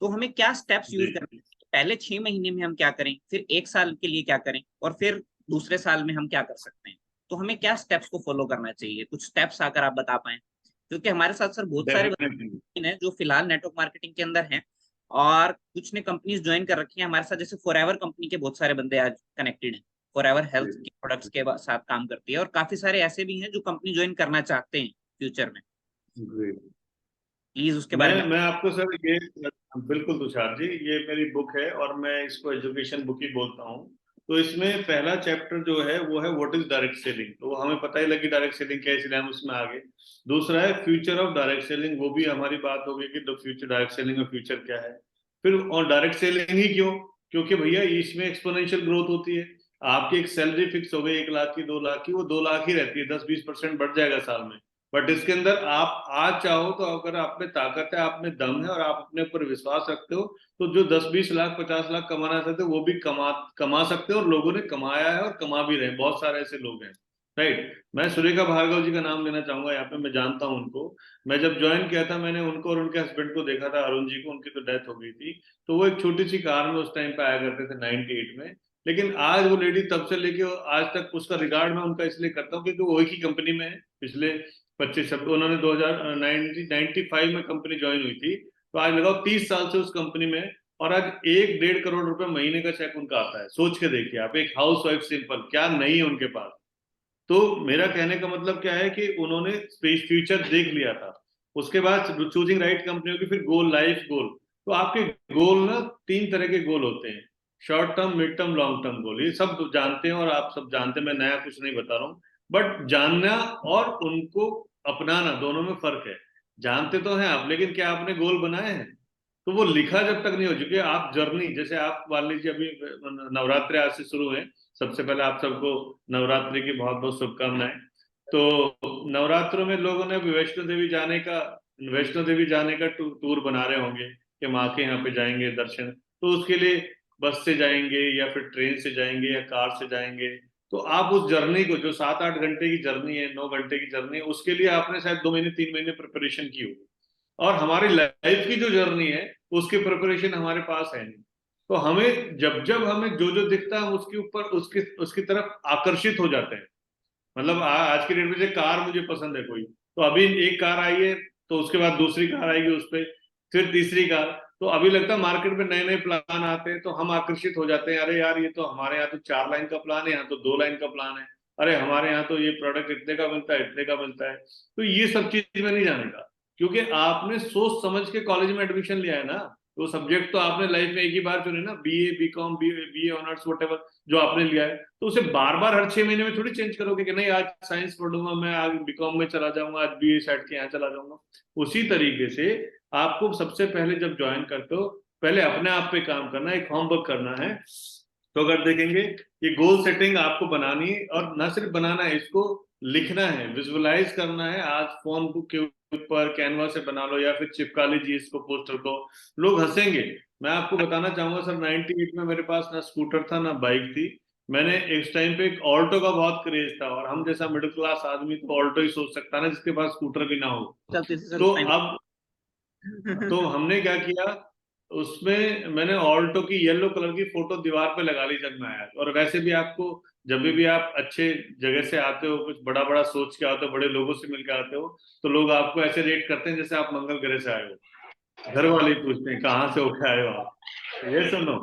तो हमें क्या स्टेप्स यूज जी, करने हैं? पहले 6 महीने में हम क्या करें, फिर 1 साल के लिए क्या करें, और फिर दूसरे साल में हम क्या कर सकते हैं? तो हमें क्या स्टेप्स को फॉलो करना चाहिए? कुछ स्टेप्स अगर आप बता पाए, क्योंकि हमारे साथ सर बहुत सारे डेफिनेटली। हैं जो फिलहाल नेटवर्क मार्केटिंग के अंदर हैं, और कुछ ने कंपनीज ज्वाइन कर रखी हैं हमारे साथ। जैसे फॉरएवर कंपनी के बहुत सारे बंदे आज कनेक्टेड हैं, फॉरएवर हेल्थ के प्रोडक्ट्स के साथ काम करती है, और काफी सारे ऐसे भी हैं जो कंपनी ज्वाइन करना चाहते हैं फ्यूचर में। जी, प्लीज उसके बारे में। मैं आपको सर ये, बिल्कुल तुषार जी, ये मेरी बुक है और मैं इसको एजुकेशन बुक ही बोलता हूँ। तो इसमें पहला चैप्टर जो है वो है व्हाट इज डायरेक्ट सेलिंग, तो वो हमें पता ही लगी डायरेक्ट सेलिंग क्या है, इसलिए हम उसमें आ गए। दूसरा है फ्यूचर ऑफ डायरेक्ट सेलिंग, वो भी हमारी बात होगी कि द फ्यूचर डायरेक्ट सेलिंग में फ्यूचर क्या है। फिर और डायरेक्ट सेलिंग ही क्यों? क्योंकि भैया इसमें एक्सपोनेंशियल ग्रोथ होती है। आपकी एक सैलरी फिक्स हो गई 1 लाख की, 2 लाख की, वो 2 लाख ही रहती है, 10-20% बढ़ जाएगा साल में। बट इसके अंदर आप आज चाहो तो, अगर आप में ताकत है, आप में दम है और आप अपने ऊपर विश्वास रखते हो, तो जो 10-20 लाख 50 लाख कमाना चाहते हो वो भी कमा कमा सकते हो। और लोगों ने कमाया है और कमा भी रहे हैं, बहुत सारे ऐसे लोग हैं। राइट। मैं सुरेखा भार्गव जी का नाम लेना चाहूंगा यहाँ पे, मैं जानता हूँ उनको। मैं जब ज्वाइन किया था, मैंने उनको और उनके हस्बैंड को देखा था, अरुण जी को, उनकी तो डेथ हो गई थी। तो वो एक छोटी सी कार में उस टाइम पे आया करते थे 98 में। लेकिन आज वो लेडी तब से लेके आज तक, उसका रिगार्ड मैं उनका इसलिए करता हूँ क्योंकि वो एक ही कंपनी में है पिछले 25 उन्होंने 1995 में कंपनी ज्वाइन हुई थी, तो आज लगाओ 30 साल से उस कंपनी में है। और आज 1-1.5 करोड़ रुपए महीने का चेक उनका आता है। सोच के देखिए आप, एक हाउस वाइफ सिंपल, क्या नहीं है उनके पास। तो मेरा कहने का मतलब क्या है कि उन्होंने स्पेस फ्यूचर देख लिया था। उसके बाद चूजिंग राइट कंपनी होगी, फिर गोल, लाइफ गोल। तो आपके गोल ना 3 तरह के गोल होते हैं, short term, mid term, long term goal. ये सब जानते हैं और आप सब जानते हैं, मैं नया कुछ नहीं बता रहा हूँ। बट जानना और उनको अपनाना, दोनों में फर्क है। जानते तो हैं आप, लेकिन क्या आपने गोल बनाए हैं? तो वो लिखा जब तक नहीं हो चुकी आप जर्नी, जैसे आप मान लीजिए अभी नवरात्रि आज से शुरू है। सबसे पहले आप सबको नवरात्रि की बहुत बहुत शुभकामनाएं। तो नवरात्रों में लोगों ने अभी वैष्णो देवी जाने का टूर बना रहे होंगे कि माँ के यहाँ पे जाएंगे दर्शन। तो उसके लिए बस से जाएंगे या फिर ट्रेन से जाएंगे या कार से जाएंगे। तो आप उस जर्नी को, जो 7-8 घंटे की जर्नी है, 9 घंटे की जर्नी है, उसके लिए आपने शायद 2 महीने 3 महीने प्रिपरेशन की होगी। और हमारी लाइफ की जो जर्नी है, उसकी प्रिपरेशन हमारे पास है नहीं। तो हमें जब जब हमें जो जो दिखता है, हम उसके ऊपर उसकी उसकी तरफ आकर्षित हो जाते हैं। मतलब आज की डेट में, जैसे कार मुझे पसंद है कोई, तो अभी एक कार आई है, तो उसके बाद दूसरी कार आएगी उस पर, फिर तीसरी कार। तो अभी लगता है मार्केट में नए नए प्लान आते हैं, तो हम आकर्षित हो जाते हैं, अरे यार ये तो हमारे यहाँ तो 4 लाइन का प्लान है, यहाँ तो 2 लाइन का प्लान है। अरे हमारे यहाँ तो ये प्रोडक्ट इतने का मिलता है, इतने का मिलता है। तो ये सब चीज मैं नहीं जानेगा, क्योंकि आपने सोच समझ के कॉलेज में एडमिशन लिया है ना। तो सब्जेक्ट तो आपने लाइफ में एक ही बार चुने ना, BA, BCom, BA honours, what जो आपने लिया है। तो उसे बार बार हर 6 महीने में थोड़ी चेंज करोगे कि नहीं आज साइंस पढ़ूंगा मैं, आज बीकॉम में चला जाऊंगा, आज बीए सेट के यहाँ चला जाऊंगा। उसी तरीके से आपको सबसे पहले जब ज्वाइन करते हो, पहले अपने आप पे काम करना है, एक होमवर्क करना है। तो अगर देखेंगे, ये गोल सेटिंग आपको बनानी है, और न सिर्फ बनाना है, इसको लिखना है, विजुअलाइज करना है। आज फोन बुक के ऊपर कैनवास से बना लो या फिर चिपका लीजिए इसको, पोस्टर को। लोग हंसेंगे। मैं आपको बताना चाहूंगा सर, 98 में मेरे पास ना स्कूटर था ना बाइक थी। मैंने इस टाइम पे एक ऑल्टो का बहुत क्रेज था, और हम जैसा मिडिल क्लास आदमी तो ऑल्टो ही सोच सकता है ना, जिसके पास स्कूटर भी ना हो। चलते थे सर तो उस टाइम। अब, तो हमने क्या किया, उसमें मैंने ऑल्टो की येलो कलर की फोटो दीवार पे लगा ली जब मैं आया। और वैसे भी आपको, जब भी आप अच्छे जगह से आते हो, कुछ बड़ा बड़ा सोच के आते हो, बड़े लोगों से मिलकर आते हो, तो लोग आपको ऐसे रेट करते हैं जैसे आप मंगल ग्रह से आए हो। घर वाले पूछते हैं कहाँ से होके आए हो आप, ये सुनो।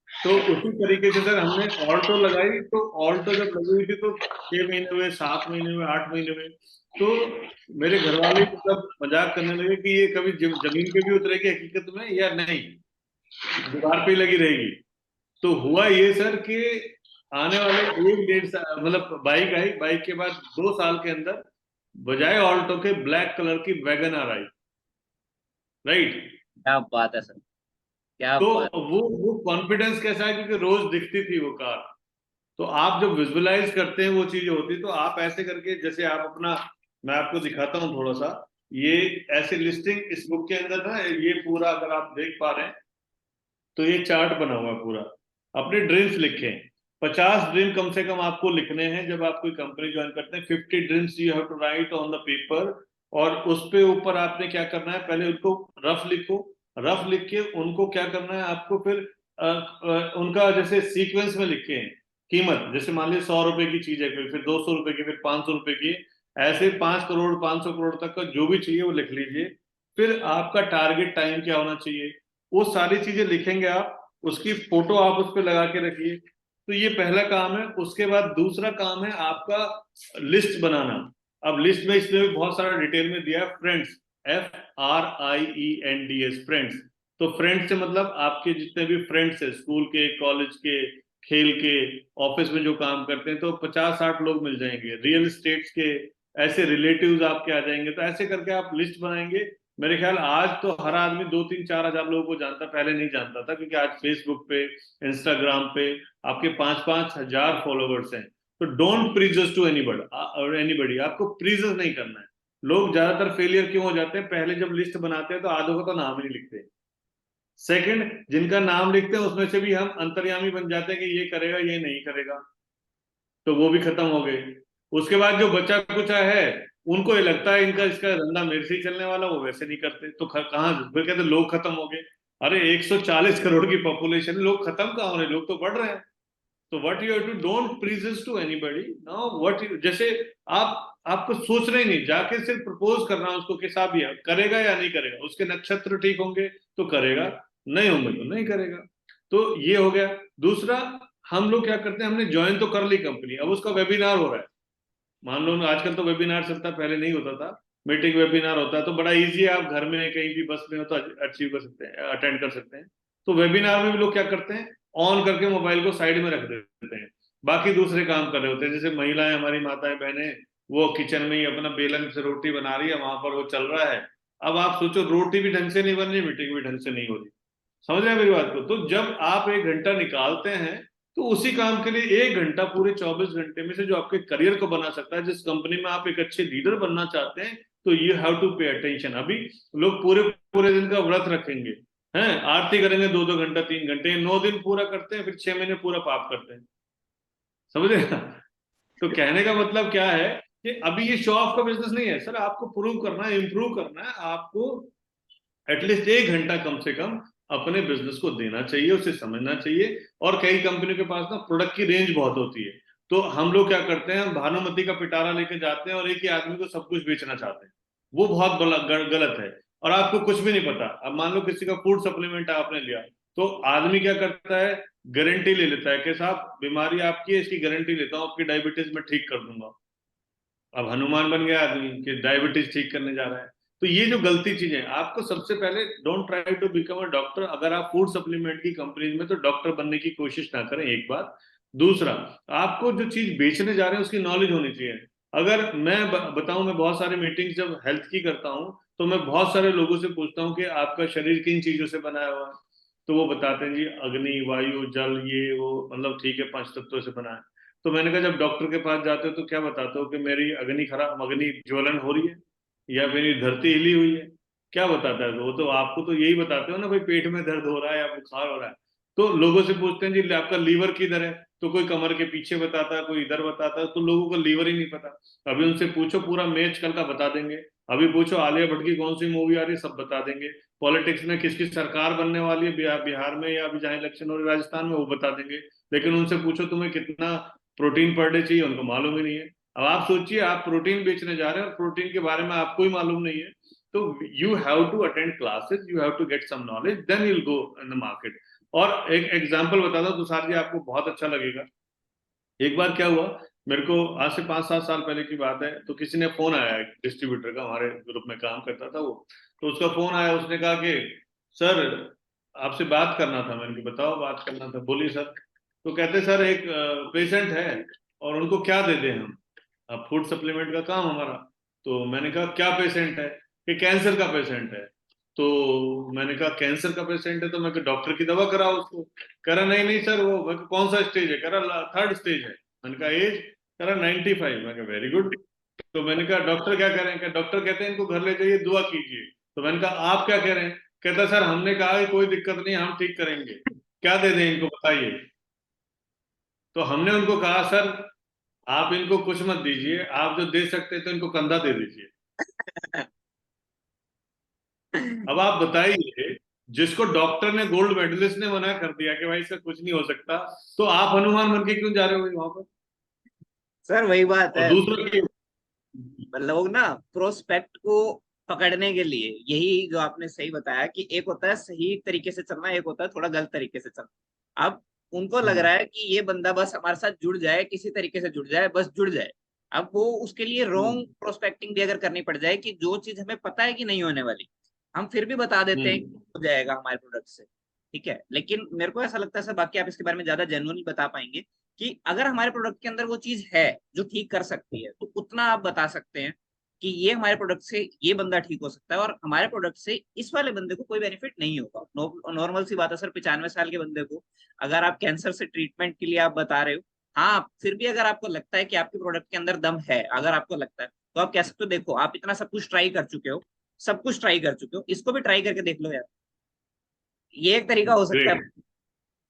तो उसी तरीके से सर हमने ऑल्टो लगाई। तो ऑल्टो जब लगी हुई थी, तो 6 महीने हुए, 7 महीने हुए, 8 महीने हुए। तो मेरे घर वाले मतलब मजाक करने लगे कि ये कभी जमीन पे भी उतरेगी हकीकत में या नहीं, दीवार पे ही लगी रहेगी। तो हुआ ये सर कि आने वाले 1-1.5 साल, मतलब बाइक आई, बाइक के बाद 2 साल के अंदर बजाय ऑल्टो के ब्लैक कलर की वैगन आर आई। राइट। क्या बात है सर, क्या तो बात। वो कॉन्फिडेंस कैसा है, क्योंकि रोज दिखती थी वो कार। तो आप जब विजुअलाइज करते हैं वो चीजें होती, तो आप ऐसे करके, जैसे आप अपना, मैं आपको दिखाता हूँ थोड़ा सा। ये ऐसे लिस्टिंग इस बुक के अंदर ना, ये पूरा अगर आप देख पा रहे हैं, तो ये चार्ट बना हुआ है पूरा। अपने ड्रीम्स लिखें, 50 ड्रीम कम से कम आपको लिखने हैं जब आप कोई कंपनी ज्वाइन करते हैं। 50 dreams you have to write on the paper. और उस पे ऊपर आपने क्या करना है, पहले उनको रफ लिखो। रफ लिख के उनको क्या करना है आपको, फिर उनका जैसे सीक्वेंस में लिखे हैं। कीमत, जैसे मान लीजिए 100 रुपए की चीज है कोई, फिर 200 रुपए की, फिर 500 रुपए की। ऐसे 5 करोड़, 500 करोड़ तक का जो भी चाहिए वो लिख लीजिए। फिर आपका टारगेट टाइम क्या होना चाहिए, वो सारी चीजें लिखेंगे आप। उसकी फोटो आप उस पर लगा के रखिए। तो ये पहला काम है। उसके बाद दूसरा काम है आपका लिस्ट बनाना। अब लिस्ट में इसमें भी बहुत सारा डिटेल में दिया है, फ्रेंड्स, FRIENDS, फ्रेंड्स। तो फ्रेंड्स से मतलब आपके जितने भी फ्रेंड्स है, स्कूल के, कॉलेज के, खेल के, ऑफिस में जो काम करते हैं, तो 50-60 लोग मिल जाएंगे। रियल स्टेट्स के ऐसे रिलेटिव्स आपके आ जाएंगे। तो ऐसे करके आप लिस्ट बनाएंगे। मेरे ख्याल आज तो हर आदमी 2-3-4 हजार लोगों को जानता, पहले नहीं जानता था, क्योंकि आज फेसबुक पे, इंस्टाग्राम पे आपके 5-5 हजार फॉलोवर्स हैं। तो डोंट प्रीजस टू एनीबडी, और एनीबडी आपको प्रीजस नहीं करना है। लोग ज्यादातर फेलियर क्यों हो जाते हैं, पहले जब लिस्ट बनाते हैं तो आधों का तो नाम ही नहीं लिखते। सेकंड, जिनका नाम लिखते हैं उसमें से भी हम अंतर्यामी बन जाते हैं कि ये करेगा ये नहीं करेगा, तो वो भी खत्म हो गए। उसके बाद जो बचा कुचा है, उनको ये लगता है इनका इसका धंधा मेरे से ही चलने वाला, वो वैसे नहीं करते, तो कहाँ फिर कहते लोग खत्म हो गए। अरे 140 करोड़ की पॉपुलेशन, लोग खत्म कहाँ हो रहे, लोग तो बढ़ रहे हैं। तो what you have to, don't प्रीजेस टू एनीबॉडी नाउ, व्हाट जैसे आपको सोचना ही नहीं, जाके सिर्फ प्रपोज करना उसको कि साहब ये करेगा या नहीं करेगा, उसके नक्षत्र ठीक होंगे तो करेगा, नहीं होंगे तो नहीं करेगा। तो ये हो गया। दूसरा, हम लोग क्या करते हैं, हमने ज्वाइन तो कर ली कंपनी, अब उसका वेबिनार हो रहा है। मान लो आजकल तो वेबिनार चलता है, पहले नहीं होता था। मीटिंग वेबिनार होता है तो बड़ा इजी है, आप घर में कहीं भी बस में हो तो अचीव कर सकते हैं, अटेंड कर सकते हैं। तो वेबिनार में भी लोग क्या करते हैं, ऑन करके मोबाइल को साइड में रख देते हैं, बाकी दूसरे काम कर रहे होते हैं। जैसे महिलाएं, हमारी माताएं बहनें, वो किचन में ही अपना बेलन से रोटी बना रही है, वहां पर वो चल रहा है। अब आप सोचो, रोटी भी ढंग से नहीं बन रही, मीटिंग भी ढंग से नहीं हो रही। समझ रहे हैं मेरी बात को? तो जब आप 1 घंटा निकालते हैं, तो उसी काम के लिए 1 घंटा पूरे 24 घंटे में से जो आपके करियर को बना सकता है, जिस कंपनी में आप एक अच्छे लीडर बनना चाहते हैं, तो you have to pay attention. अभी लोग पूरे पूरे दिन का व्रत रखेंगे, हैं आरती करेंगे 2-2 घंटा 3 घंटे, 9 दिन पूरा करते हैं, फिर 6 महीने पूरा पाप करते हैं। समझे ना? तो कहने का मतलब क्या है कि अभी ये शो ऑफ का बिजनेस नहीं है सर, आपको प्रूव करना है, इंप्रूव करना है आपको। एटलीस्ट 1 घंटा कम से कम अपने बिजनेस को देना चाहिए, उसे समझना चाहिए। और कई कंपनियों के पास ना प्रोडक्ट की रेंज बहुत होती है, तो हम लोग क्या करते हैं, हम भानुमति का पिटारा लेके जाते हैं और एक ही आदमी को सब कुछ बेचना चाहते हैं। वो बहुत गलत है। और आपको कुछ भी नहीं पता, अब मान लो किसी का फूड सप्लीमेंट आपने लिया, तो आदमी क्या करता है, गारंटी ले लेता है कि साहब बीमारी आपकी है, इसकी गारंटी लेता हूँ, आपकी डायबिटीज में ठीक कर दूंगा। अब हनुमान बन गया आदमी कि डायबिटीज ठीक करने जा रहा है। तो ये जो गलती चीजें, आपको सबसे पहले don't try to become a doctor. अगर आप फूड सप्लीमेंट की कंपनी में, तो डॉक्टर बनने की कोशिश ना करें, एक बात। दूसरा, आपको जो चीज बेचने जा रहे हैं उसकी नॉलेज होनी चाहिए। अगर मैं बताऊं, मैं बहुत सारी मीटिंग जब हेल्थ की करता हूं, तो मैं बहुत सारे लोगों से पूछता हूँ कि आपका शरीर किन चीजों से बनाया हुआ है। तो वो बताते हैं जी अग्नि, वायु, जल, ये वो, मतलब ठीक है, 5 तत्वों से बना है। तो मैंने कहा जब डॉक्टर के पास जाते हो तो क्या बताते हो, कि मेरी अग्नि खराब, अग्नि ज्वलन हो रही है, या मेरी धरती हिली हुई है? क्या बताता है? तो वो तो आपको तो यही बताते हो ना भाई, पेट में दर्द हो रहा है या बुखार हो रहा है। तो लोगों से पूछते हैं जी आपका लीवर किधर है, तो कोई कमर के पीछे बताता है, कोई इधर बताता है, तो लोगों को लीवर ही नहीं पता। अभी उनसे पूछो पूरा मैच कल का बता देंगे। अभी पूछो आलिया भट्ट की कौन सी मूवी आ रही है, सब बता देंगे। पॉलिटिक्स में किसकी सरकार बनने वाली है, बिहार में या अभी जहाँ इलेक्शन हो रही है राजस्थान में, वो बता देंगे। लेकिन उनसे पूछो तुम्हें कितना प्रोटीन पर डे चाहिए, उनको मालूम ही नहीं है। अब आप सोचिए, आप प्रोटीन बेचने जा रहे हैं और प्रोटीन के बारे में आपको ही मालूम नहीं है। तो you have to attend classes, you have to get some knowledge, then you will go in the market. और एक एग्जांपल बताता हूँ तुषार जी, आपको बहुत अच्छा लगेगा। एक बार क्या हुआ, मेरे को आज से 5-7 साल पहले की बात है, तो किसी ने फोन आया, एक डिस्ट्रीब्यूटर का, हमारे ग्रुप में काम करता था वो। तो उसका फोन आया, उसने कहा कि सर आपसे बात करना था। मैंने कहा बताओ, बात करना था, बोलिए सर। तो कहते सर एक पेशेंट है, और उनको क्या दे दें हम, अब फूड सप्लीमेंट का काम हमारा। तो मैंने कहा क्या पेशेंट है, कि कैंसर का पेशेंट है। तो मैंने कहा कैंसर का पेशेंट है, तो मैं डॉक्टर की दवा कराओ उसको। कह रहा नहीं नहीं सर, वो मैं कहा, कौन सा स्टेज है? कह रहा 3rd स्टेज है। मैंने कहा एज? कह रहा 95। मैं कहा वेरी गुड। तो मैंने कहा डॉक्टर क्या कह रहे हैं? कहा डॉक्टर कहते हैं इनको घर ले जाइए, दुआ कीजिए। तो मैंने कहा आप क्या कह रहे हैं? कहता सर हमने कहा कि कोई दिक्कत नहीं, हम ठीक करेंगे, क्या दे दें इनको बताइए। तो हमने उनको कहा सर आप इनको कुछ मत दीजिए, आप जो दे सकते हैं तो इनको कंधा दे दीजिए। अब आप बताइए, जिसको डॉक्टर ने, गोल्ड मेडलिस्ट ने मना कर दिया कि भाई इससे कुछ नहीं हो सकता, तो आप हनुमान बन के क्यों जा रहे हो वहां पर? सर वही बात और है, दूसरों की, लोग ना प्रोस्पेक्ट को पकड़ने के लिए, यही जो आपने सही बताया कि एक होता है सही तरीके से चलना, एक होता है थोड़ा गलत तरीके से चलना। अब उनको लग रहा है कि ये बंदा बस हमारे साथ जुड़ जाए, किसी तरीके से जुड़ जाए, बस जुड़ जाए। अब वो उसके लिए रॉन्ग हम्म, प्रोस्पेक्टिंग भी अगर करनी पड़ जाए, कि जो चीज हमें पता है कि नहीं होने वाली, हम फिर भी बता देते हैं कि हम्म, हो जाएगा हमारे प्रोडक्ट से, ठीक है। लेकिन मेरे को ऐसा लगता है सर, बाकी आप इसके बारे में ज्यादा जेन्युइनली बता पाएंगे, कि अगर हमारे प्रोडक्ट के अंदर वो चीज है जो ठीक कर सकती है, तो उतना आप बता सकते हैं कि ये हमारे प्रोडक्ट से ये बंदा ठीक हो सकता है और हमारे प्रोडक्ट से इस वाले बंदे को कोई बेनिफिट नहीं होगा। नॉर्मल सी बात है सर, 95 साल के बंदे को अगर आप कैंसर से ट्रीटमेंट के लिए आप बता रहे हो, हाँ फिर भी अगर आपको लगता है कि आपके प्रोडक्ट के अंदर दम है, अगर आपको लगता है, तो आप कह सकते हो देखो आप इतना सब कुछ ट्राई कर चुके हो, सब कुछ ट्राई कर चुके हो, इसको भी ट्राई करके देख लो यार। ये एक तरीका हो सकता है। ग्रेट।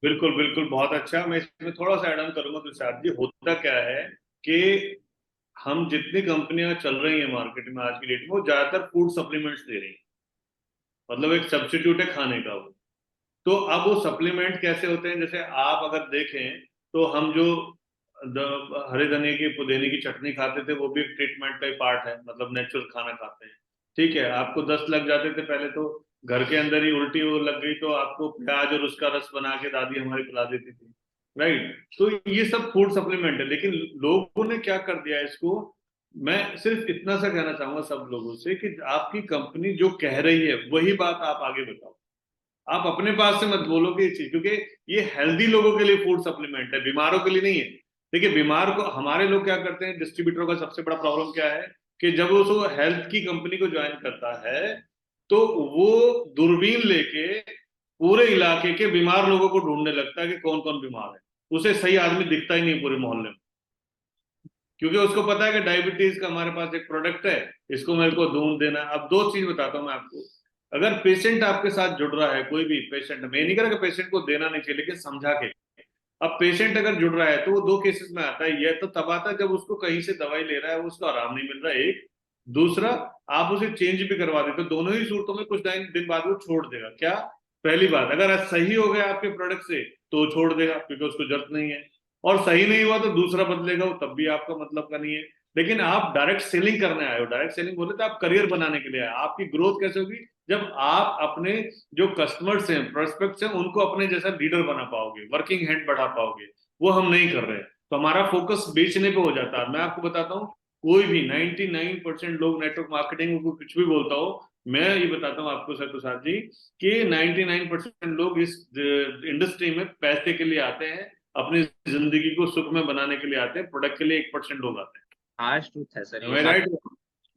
बिल्कुल बिल्कुल, बहुत अच्छा। मैं इसमें थोड़ा सा ऐड ऑन करूंगा तुषार जी। होता क्या है कि हम जितनी कंपनियां चल रही हैं मार्केट में आज की डेट में, वो ज्यादातर फूड सप्लीमेंट्स दे रही हैं। मतलब एक सब्स्टिट्यूट है खाने का वो। तो अब वो सप्लीमेंट कैसे होते हैं, जैसे आप अगर देखें तो हम जो हरे धनिए की पुदीने की चटनी खाते थे, वो भी एक ट्रीटमेंट का ही पार्ट है। मतलब नेचुरल खाना खाते हैं। ठीक है, आपको दस्त लग जाते थे पहले तो घर के अंदर ही उल्टी वो लग गई तो आपको प्याज और उसका रस बना के दादी हमारी पिला देती थी। राइट। तो ये सब फूड सप्लीमेंट है, लेकिन लोगों ने क्या कर दिया है इसको। मैं सिर्फ इतना सा कहना चाहूंगा सब लोगों से कि आपकी कंपनी जो कह रही है वही बात आप आगे बताओ। आप अपने पास से मत बोलो कि ये चीज, क्योंकि ये हेल्दी लोगों के लिए फूड सप्लीमेंट है, बीमारों के लिए नहीं है। देखिए बीमार को हमारे लोग क्या करते हैं, डिस्ट्रीब्यूटरों का सबसे बड़ा प्रॉब्लम क्या है कि जब वो हेल्थ की कंपनी को ज्वाइन करता है तो वो दूरबीन लेके पूरे इलाके के बीमार लोगों को ढूंढने लगता है कि कौन कौन बीमार है। उसे सही आदमी दिखता ही नहीं पूरे मोहल्ले में, क्योंकि उसको पता है कि डायबिटीज का हमारे पास एक प्रोडक्ट है, इसको मेरे को दूध देना है। अब दो चीज बताता हूं मैं आपको। अगर पेशेंट आपके साथ जुड़ रहा है, कोई भी पेशेंट, मैं नहीं कह रहा कि पेशेंट को देना नहीं चाहिए, लेकिन समझा के। अब पेशेंट अगर जुड़ रहा है तो वो दो केसेस में आता है। यह तो तब आता है जब उसको कहीं से दवाई ले रहा है, उसको आराम नहीं मिल रहा है, एक। दूसरा, आप उसे चेंज भी करवा देते, तो दोनों ही सूरतों में कुछ दिन बाद वो छोड़ देगा। क्या? पहली बात, अगर सही हो गया आपके प्रोडक्ट से तो वो छोड़ देगा क्योंकि उसको जरूरत नहीं है। और सही नहीं हुआ तो दूसरा बदलेगा, वो तब भी आपका मतलब का नहीं है। लेकिन आप डायरेक्ट सेलिंग करने आए हो, डायरेक्ट सेलिंग बोले तो आप करियर बनाने के लिए आए। आपकी ग्रोथ कैसे होगी? जब आप अपने जो कस्टमर्स हैं, प्रोस्पेक्ट्स हैं, उनको अपने जैसा लीडर बना पाओगे, वर्किंग हैंड बढ़ा पाओगे। वो हम नहीं कर रहे, तो हमारा फोकस बेचने पे हो जाता है। मैं आपको बताता हूँ, कोई भी 99% लोग नेटवर्क मार्केटिंग को कुछ भी बोलता हो, मैं ये बताता हूँ आपको सर तुषार जी कि 99% लोग इस इंडस्ट्री में पैसे के लिए आते हैं, अपनी जिंदगी को सुख में बनाने के लिए आते हैं। प्रोडक्ट के लिए 1% लोग आते हार्श ट्रूथ है सर, हैं। ये मैं बात राइट?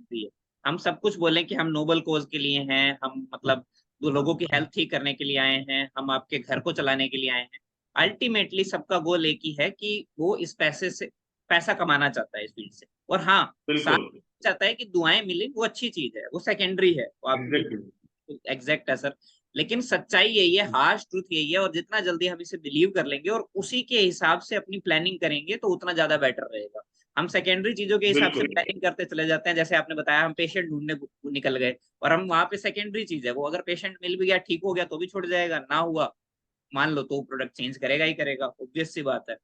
भी है। हम सब कुछ बोले कि हम नोबल कोज के लिए हैं, हम मतलब दो लोगों की हेल्थ ठीक करने के लिए आए हैं, हम आपके घर को चलाने के लिए आए हैं। अल्टीमेटली सबका गोल एक ही है कि वो इस पैसे से पैसा कमाना चाहता है इस फील्ड से। और हाँ, साथ बिल्कुल। चाहता है कि दुआएं मिले, वो अच्छी चीज है, वो सेकेंडरी है, वो आप एग्जैक्टली। एग्जैक्ट है सर। लेकिन सच्चाई यही है, हार्श ट्रूथ यही है, और जितना जल्दी हम इसे बिलीव कर लेंगे और उसी के हिसाब से अपनी प्लानिंग करेंगे तो उतना ज्यादा बेटर रहेगा। हम सेकेंडरी चीजों के हिसाब से बिल्कुल। प्लानिंग करते चले जाते हैं, जैसे आपने बताया हम पेशेंट ढूंढने निकल गए, और हम वहां पे सेकेंडरी चीज है वो, अगर पेशेंट मिल भी गया, ठीक हो गया तो भी छोड़ जाएगा, ना हुआ मान लो तो प्रोडक्ट चेंज करेगा ही करेगा, ऑब्वियस सी बात है।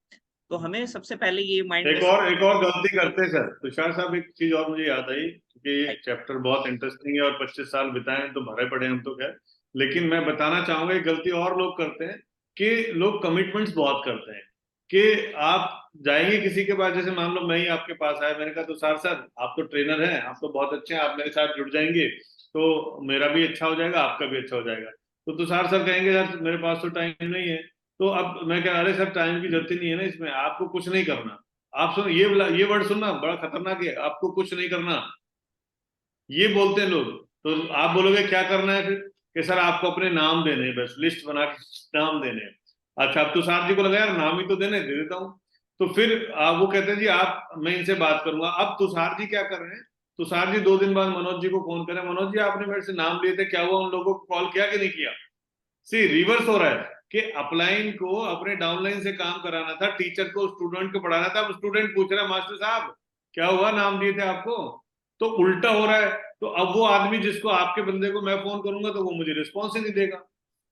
तो हमें सबसे पहले ये माइंड में एक और गलती करते हैं सर तुषार साहब, एक चीज और मुझे याद आई, क्योंकि ये चैप्टर बहुत इंटरेस्टिंग है और 25 साल बिताए तो भरे पड़े हम तो खैर। लेकिन मैं बताना चाहूंगा एक गलती और लोग करते हैं कि लोग कमिटमेंट्स बहुत करते हैं। कि आप जाएंगे किसी के पास, जैसे मान लो मैं ही आपके पास आया, मैंने कहा तुषार सर आप तो ट्रेनर हैं, आप तो बहुत अच्छे हैं, आप मेरे साथ जुड़ जाएंगे तो मेरा भी अच्छा हो जाएगा, आपका भी अच्छा हो जाएगा। तो तुषार सर कहेंगे यार मेरे पास तो टाइम नहीं है। तो अब मैं कह रहा सर टाइम की जरूरत ही नहीं है ना इसमें, आपको कुछ नहीं करना। आप सुनो ये वर्ड सुनना बड़ा खतरनाक है, आपको कुछ नहीं करना, ये बोलते हैं लोग। तो आप बोलोगे क्या करना है फिर? कि सर आपको अपने नाम देने हैं, बस लिस्ट बना के नाम देने हैं। अच्छा, अब तुषार जी को लगा यार नाम ही तो देने, दे देता हूँ। तो फिर वो कहते हैं जी आप, मैं इनसे बात करूंगा। अब तुषार जी क्या कर रहे हैं? तुषार जी 2 दिन बाद मनोज जी को फोन करें, मनोज जी आपने मेरे से नाम लिए थे, क्या हुआ, उन लोगों को कॉल किया कि नहीं किया? सी रिवर्स हो रहा है कि अपलाइन को अपने डाउनलाइन से काम कराना था, टीचर को स्टूडेंट को पढ़ाना था। अब स्टूडेंट पूछ रहा है मास्टर साहब क्या हुआ, नाम दिए थे आपको। तो उल्टा हो रहा है। तो अब वो आदमी जिसको आपके बंदे को मैं फोन करूंगा तो वो मुझे रिस्पॉन्स ही नहीं देगा।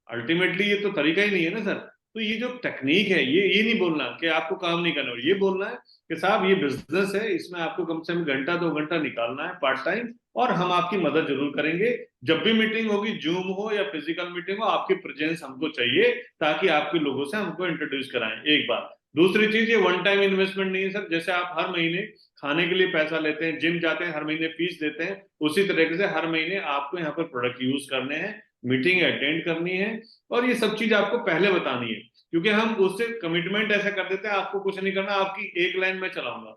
अल्टीमेटली ये तो तरीका ही नहीं है ना सर। तो ये जो टेक्निक है, ये नहीं बोलना कि आपको काम नहीं करना, ये बोलना है कि साहब ये बिजनेस है, इसमें आपको कम से कम घंटा 2 घंटा निकालना है पार्ट टाइम, और हम आपकी मदद जरूर करेंगे। जब भी मीटिंग होगी, जूम हो या फिजिकल मीटिंग हो, आपकी प्रेजेंस हमको चाहिए ताकि आपके लोगों से हमको इंट्रोड्यूस कराएं। एक बात। दूसरी चीज, ये वन टाइम इन्वेस्टमेंट नहीं है सर। जैसे आप हर महीने खाने के लिए पैसा लेते हैं, जिम जाते हैं, हर महीने फीस देते हैं, उसी तरीके से हर महीने आपको यहाँ पर प्रोडक्ट यूज करने हैं, मीटिंग अटेंड करनी है, और ये सब चीज आपको पहले बतानी है। क्योंकि हम उससे कमिटमेंट ऐसा कर देते हैं, आपको कुछ नहीं करना, आपकी एक लाइन में चलाऊंगा।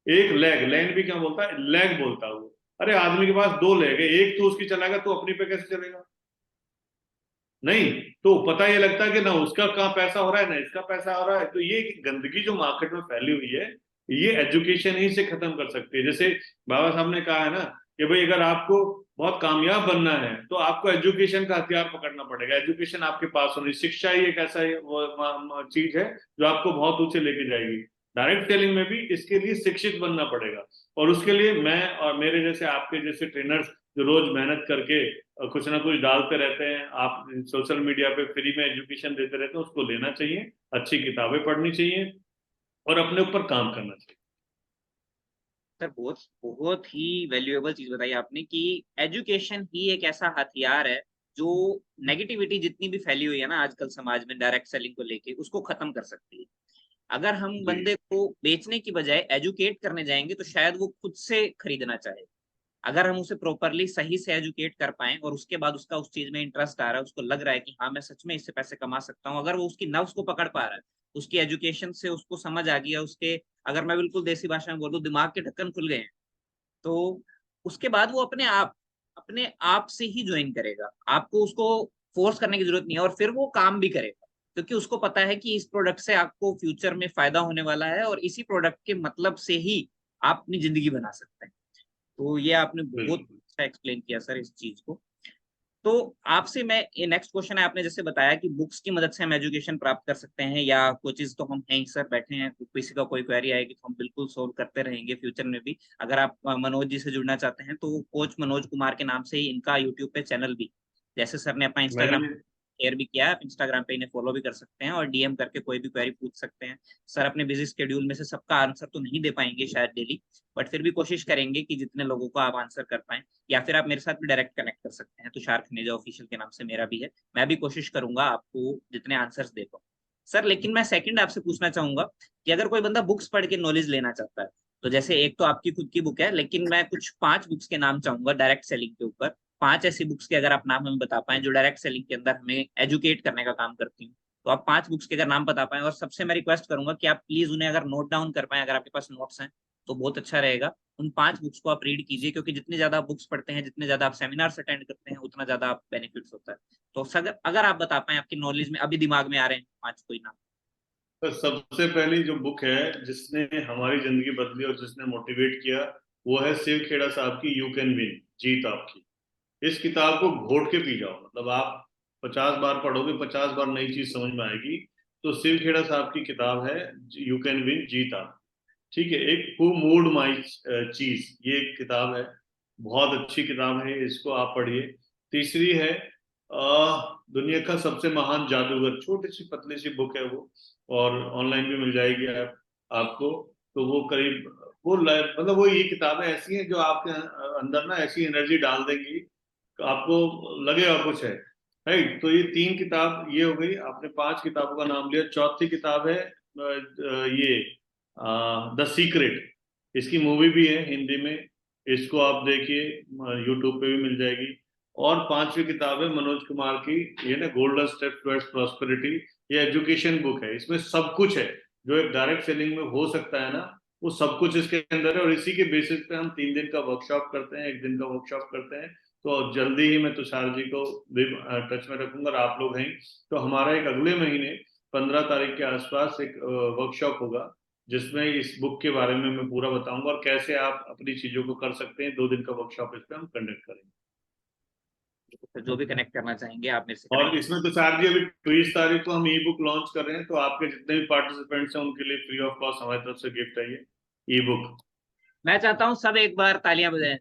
एक लेग, लाइन भी क्या बोलता है, लेग बोलता है वो। अरे आदमी के पास दो लेग है, एक तो उसकी चलाएगा तो अपनी पे कैसे चलेगा? नहीं, तो पता ये लगता है कि ना उसका कहाँ पैसा हो रहा है ना इसका पैसा हो रहा है। तो ये गंदगी जो मार्केट में फैली हुई है, ये एजुकेशन ही से खत्म कर सकती है। जैसे बाबा साहब ने कहा है ना कि भाई अगर आपको बहुत कामयाब बनना है तो आपको एजुकेशन का हथियार पकड़ना पड़ेगा। एजुकेशन आपके पास होनी, शिक्षा ही एक ऐसा चीज है जो आपको बहुत ऊंचे लेके जाएगी। डायरेक्ट सेलिंग में भी इसके लिए शिक्षित बनना पड़ेगा। और उसके लिए मैं और मेरे जैसे आपके जैसे ट्रेनर्स जो रोज मेहनत करके कुछ ना कुछ डालते रहते हैं, आप सोशल मीडिया पे फ्री में एजुकेशन देते रहते हैं, उसको लेना चाहिए, अच्छी किताबें पढ़नी चाहिए और अपने ऊपर काम करना चाहिए। सर बहुत बहुत ही वैल्यूएबल चीज बताई आपने कि एजुकेशन ही एक ऐसा हथियार है जो नेगेटिविटी जितनी भी फैली हुई है ना आजकल समाज में डायरेक्ट सेलिंग को लेके, उसको खत्म कर सकती है। अगर हम जी बंदे को बेचने की बजाय एजुकेट करने जाएंगे तो शायद वो खुद से खरीदना चाहे। अगर हम उसे प्रॉपरली सही से एजुकेट कर पाए और उसके बाद उसका उस चीज में इंटरेस्ट आ रहा है, उसको लग रहा है कि हाँ मैं सच में इससे पैसे कमा सकता हूँ, अगर वो उसकी नफ्स को पकड़ पा रहा है, उसकी एजुकेशन से उसको समझ आ गया, उसके, अगर मैं बिल्कुल देसी भाषा में बोलूँ, दिमाग के ढक्कन खुल गए हैं, तो उसके बाद वो अपने आप से ही ज्वाइन करेगा। आपको उसको फोर्स करने की जरूरत नहीं है, और फिर वो काम भी करेगा क्योंकि उसको पता है कि इस प्रोडक्ट से आपको फ्यूचर में फायदा होने वाला है और इसी प्रोडक्ट के मतलब से ही आप अपनी जिंदगी बना सकते हैं। तो ये आपने बहुत बिल्कुल। अच्छा एक्सप्लेन किया सर इस चीज को। तो आपसे मैं, ये नेक्स्ट क्वेश्चन है, आपने जैसे बताया कि बुक्स की मदद से हम एजुकेशन प्राप्त कर सकते हैं या कोचेज, तो हम हैं ही सर, बैठे हैं, किसी का कोई क्वेरी आएगी तो हम बिल्कुल सोल्व करते रहेंगे फ्यूचर में भी। अगर आप मनोज जी से जुड़ना चाहते हैं तो कोच मनोज कुमार के नाम से ही इनका यूट्यूब पे चैनल भी, जैसे सर ने अपना इंस्टाग्राम मैंने शेयर भी किया है, आप इंस्टाग्राम पे इन्हें फॉलो भी कर सकते हैं और डीएम करके कोई भी क्वेरी पूछ सकते हैं। सर अपने बिजी स्केड्यूल में से सबका आंसर तो नहीं दे पाएंगे शायद डेली, बट फिर भी कोशिश करेंगे कि जितने लोगों को आप आंसर कर पाएं। या फिर आप मेरे साथ भी डायरेक्ट कनेक्ट कर सकते हैं, तुषार खनेजा ऑफिशियल के नाम से मेरा भी है। मैं भी कोशिश करूंगा आपको जितने आंसर्स दे पाऊँ सर। लेकिन मैं सेकंड आपसे पूछना चाहूंगा कि अगर कोई बंदा बुक्स पढ़ के नॉलेज लेना चाहता है, तो जैसे एक तो आपकी खुद की बुक है, लेकिन मैं कुछ 5 बुक्स के नाम चाहूंगा डायरेक्ट सेलिंग के ऊपर। 5 ऐसी बुक्स के अगर आप नाम हमें बता पाएं जो डायरेक्ट सेलिंग के अंदर हमें एजुकेट करने का काम करती हूँ, तो आप 5 बुक्स के अगर नाम बता पाएं, और सबसे मैं रिक्वेस्ट करूंगा कि आप प्लीज उन्हें अगर नोट डाउन कर पाएं, अगर आपके पास नोट्स हैं तो बहुत अच्छा रहेगा। उन 5 बुक्स को आप रीड कीजिए, क्योंकि जितनी ज्यादा आप बुक्स पढ़ते हैं, जितने ज्यादा आप सेमिनार्स अटेंड करते हैं, उतना ज्यादा आप बेनिफिट्स होता है। तो अगर अगर आप बता पाएं, आपकी नॉलेज में अभी दिमाग में आ रहे हैं 5 कोई नाम। तो सबसे पहली जो बुक है जिसने हमारी जिंदगी बदली और जिसने मोटिवेट किया, वो है शिव खेड़ा साहब की यू कैन विन, जीत आपकी। इस किताब को घोट के पी जाओ, मतलब आप 50 बार पढ़ोगे, 50 बार नई चीज समझ में आएगी। तो शिव खेड़ा साहब की किताब है यू कैन विन, जीत आप। ठीक है। एक हु मूड माई चीज, ये एक किताब है, बहुत अच्छी किताब है, इसको आप पढ़िए। तीसरी है दुनिया का सबसे महान जादूगर, छोटी सी पतली सी बुक है वो, और ऑनलाइन भी मिल जाएगी आपको। तो वो करीब मतलब वो ये किताबें ऐसी हैं जो आपके अंदर ना ऐसी एनर्जी डाल देंगी, तो आपको लगेगा कुछ है। राइट। तो ये 3 किताब ये हो गई, आपने 5 किताबों का नाम लिया। चौथी किताब है ये द सीक्रेट। इसकी मूवी भी है हिंदी में, इसको आप देखिए, यूट्यूब पे भी मिल जाएगी। और 5वीं किताब है मनोज कुमार की, ये ना गोल्डन स्टेप टुवर्ड्स प्रॉस्पेरिटी। ये एजुकेशन बुक है, इसमें सब कुछ है जो एक डायरेक्ट सेलिंग में हो सकता है ना, वो सब कुछ इसके अंदर है। और इसी के बेसिस पे हम 3 दिन का वर्कशॉप करते हैं, 1 दिन का वर्कशॉप करते हैं। तो जल्दी ही मैं तुषार जी को भी टच में रखूंगा, और आप लोग हैं। तो हमारा एक अगले महीने 15 तारीख के आसपास एक वर्कशॉप होगा, जिसमें इस बुक के बारे में मैं पूरा बताऊंगा और कैसे आप अपनी चीजों को कर सकते हैं। 2 दिन का वर्कशॉप इस पे हम कंडक्ट करेंगे। तो जो भी कनेक्ट करना चाहेंगे आप मेरे से और कनेक्ट। इसमें तुषार जी अभी 20 तारीख को हम ई बुक लॉन्च कर रहे हैं, तो आपके जितने भी पार्टिसिपेंट्स हैं उनके लिए फ्री ऑफ कॉस्ट हमारी तरफ से गिफ्ट है ये ई बुक। मैं चाहता हूँ सब एक बार तालियां बजाएं।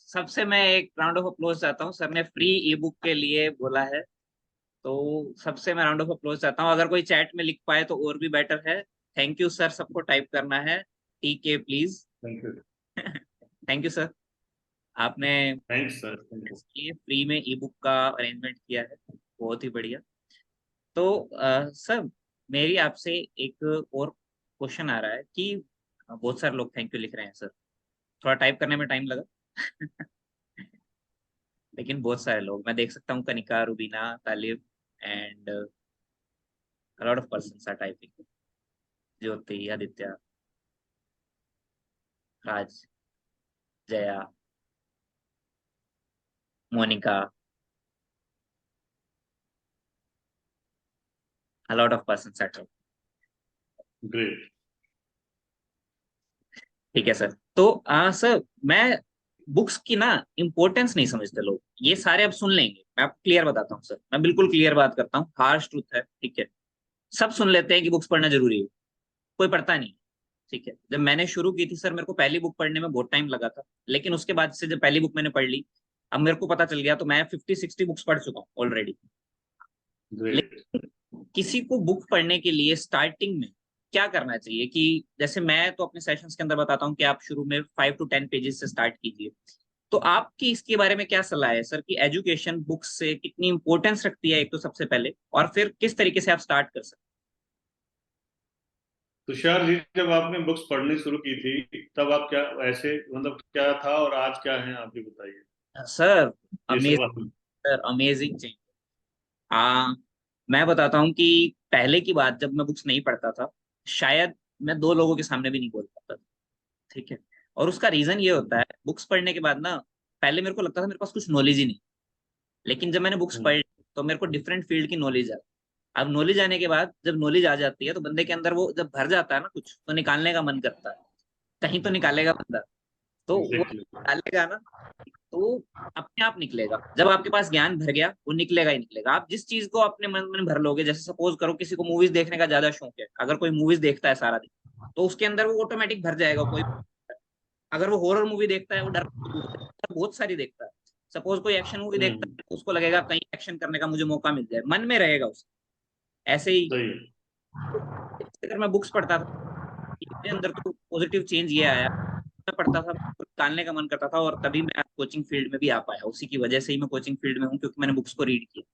सबसे मैं एक राउंड ऑफ अप्लॉज चाहता हूँ, सर ने फ्री ई बुक के लिए बोला है, तो सबसे मैं राउंड ऑफ अप्लॉज चाहता हूँ। अगर कोई चैट में लिख पाए तो और भी बेटर है। थैंक यू सर, सबको टाइप करना है TK please. Thank you. Thank you sir, आपने थैंक्स सर, थैंक यू। ये फ्री में ई बुक का अरेंजमेंट किया है, बहुत ही बढ़िया। तो सर मेरी आपसे एक और क्वेश्चन आ रहा है कि बहुत सारे लोग थैंक यू लिख रहे हैं सर, थोड़ा टाइप करने में टाइम लगा। लेकिन बहुत सारे लोग मैं देख सकता हूँ, Kanika, Rubina, Talib and lot of person are typing, Jyoti, Aditya, Raj, Jaya, Monika, a lot of persons at all। Great. ठीक है सर। तो सर मैं बुक्स की ना इम्पोर्टेंस नहीं समझते लोग। ये सारे अब सुन लेंगे, मैं आपको क्लियर बताता हूँ सर, मैं बिल्कुल क्लियर बात करता हूँ, हार्श ट्रूथ है, ठीक है। सब सुन लेते हैं कि बुक्स पढ़ना जरूरी है, कोई पढ़ता नहीं, ठीक है। जब मैंने शुरू की थी सर, मेरे को पहली बुक पढ़ने में बहुत टाइम लगा था, लेकिन उसके बाद से जब पहली बुक मैंने पढ़ ली, अब मेरे को पता चल गया, तो मैं 50-60 बुक्स पढ़ चुका हूँ ऑलरेडी। ग्रेट। किसी को बुक पढ़ने के लिए स्टार्टिंग में क्या करना चाहिए? कि जैसे मैं तो अपने सेशंस के अंदर बताता हूँ कि आप शुरू में 5 to 10 पेजेस से स्टार्ट कीजिए। तो आपकी इसके बारे में क्या सलाह है सर, कि एजुकेशन बुक्स से कितनी इंपॉर्टेंस रखती है, एक तो सबसे पहले, और फिर किस तरीके से आप स्टार्ट कर सकते तुषार जी, जब आपने बुक्स पढ़नी शुरू की थी तब आप क्या ऐसे, मतलब क्या था और आज क्या है, आप भी बताइए। हैं सर? ये अमेजिंग सवाल। Sir, amazing change. आ मैं बताता हूँ कि पहले की बात, जब मैं बुक्स नहीं पढ़ता था, शायद मैं 2 लोगों के सामने भी नहीं बोल पाता था, ठीक है। और उसका रीजन ये होता है, बुक्स पढ़ने के बाद ना, पहले मेरे को लगता था मेरे पास कुछ नॉलेज ही नहीं, लेकिन जब मैंने बुक्स हम्म। पढ़ तो मेरे को डिफरेंट फील्ड की नॉलेज आ। अब नॉलेज आने के बाद, जब नॉलेज आ जाती है, तो बंदे के अंदर वो जब भर जाता है ना कुछ, तो निकालने का मन करता है, कहीं तो निकालेगा बंदा। तो वो एग्जैक्टली। निकालेगा ना, तो अपने आप निकलेगा। जब आपके पास ज्ञान भर गया, वो निकलेगा ही निकलेगा। आप जिस चीज को अपने मन में भर लोगे, जैसे सपोज करो किसी को मूवीज देखने का ज्यादा शौक है, अगर कोई मूवीज देखता है सारा दिन, तो उसके अंदर वो ऑटोमेटिक भर जाएगा। कोई अगर वो हॉरर मूवी देखता है, वो डर बहुत सारी देखता है। सपोज कोई एक्शन मूवी देखता हम्म। है, तो उसको लगेगा कहीं एक्शन करने का मुझे मौका मिल जाए, मन में रहेगा उसके। ऐसे ही सही। अगर मैं बुक्स पढ़ता था, मेरे अंदर तो पॉजिटिव चेंज ये आया, मैं पढ़ता था, निकालने का मन करता था, और तभी मैं कोचिंग फील्ड में भी आ पाया। उसी की वजह से ही मैं कोचिंग फील्ड में हूँ, क्योंकि मैंने बुक्स को रीड किया।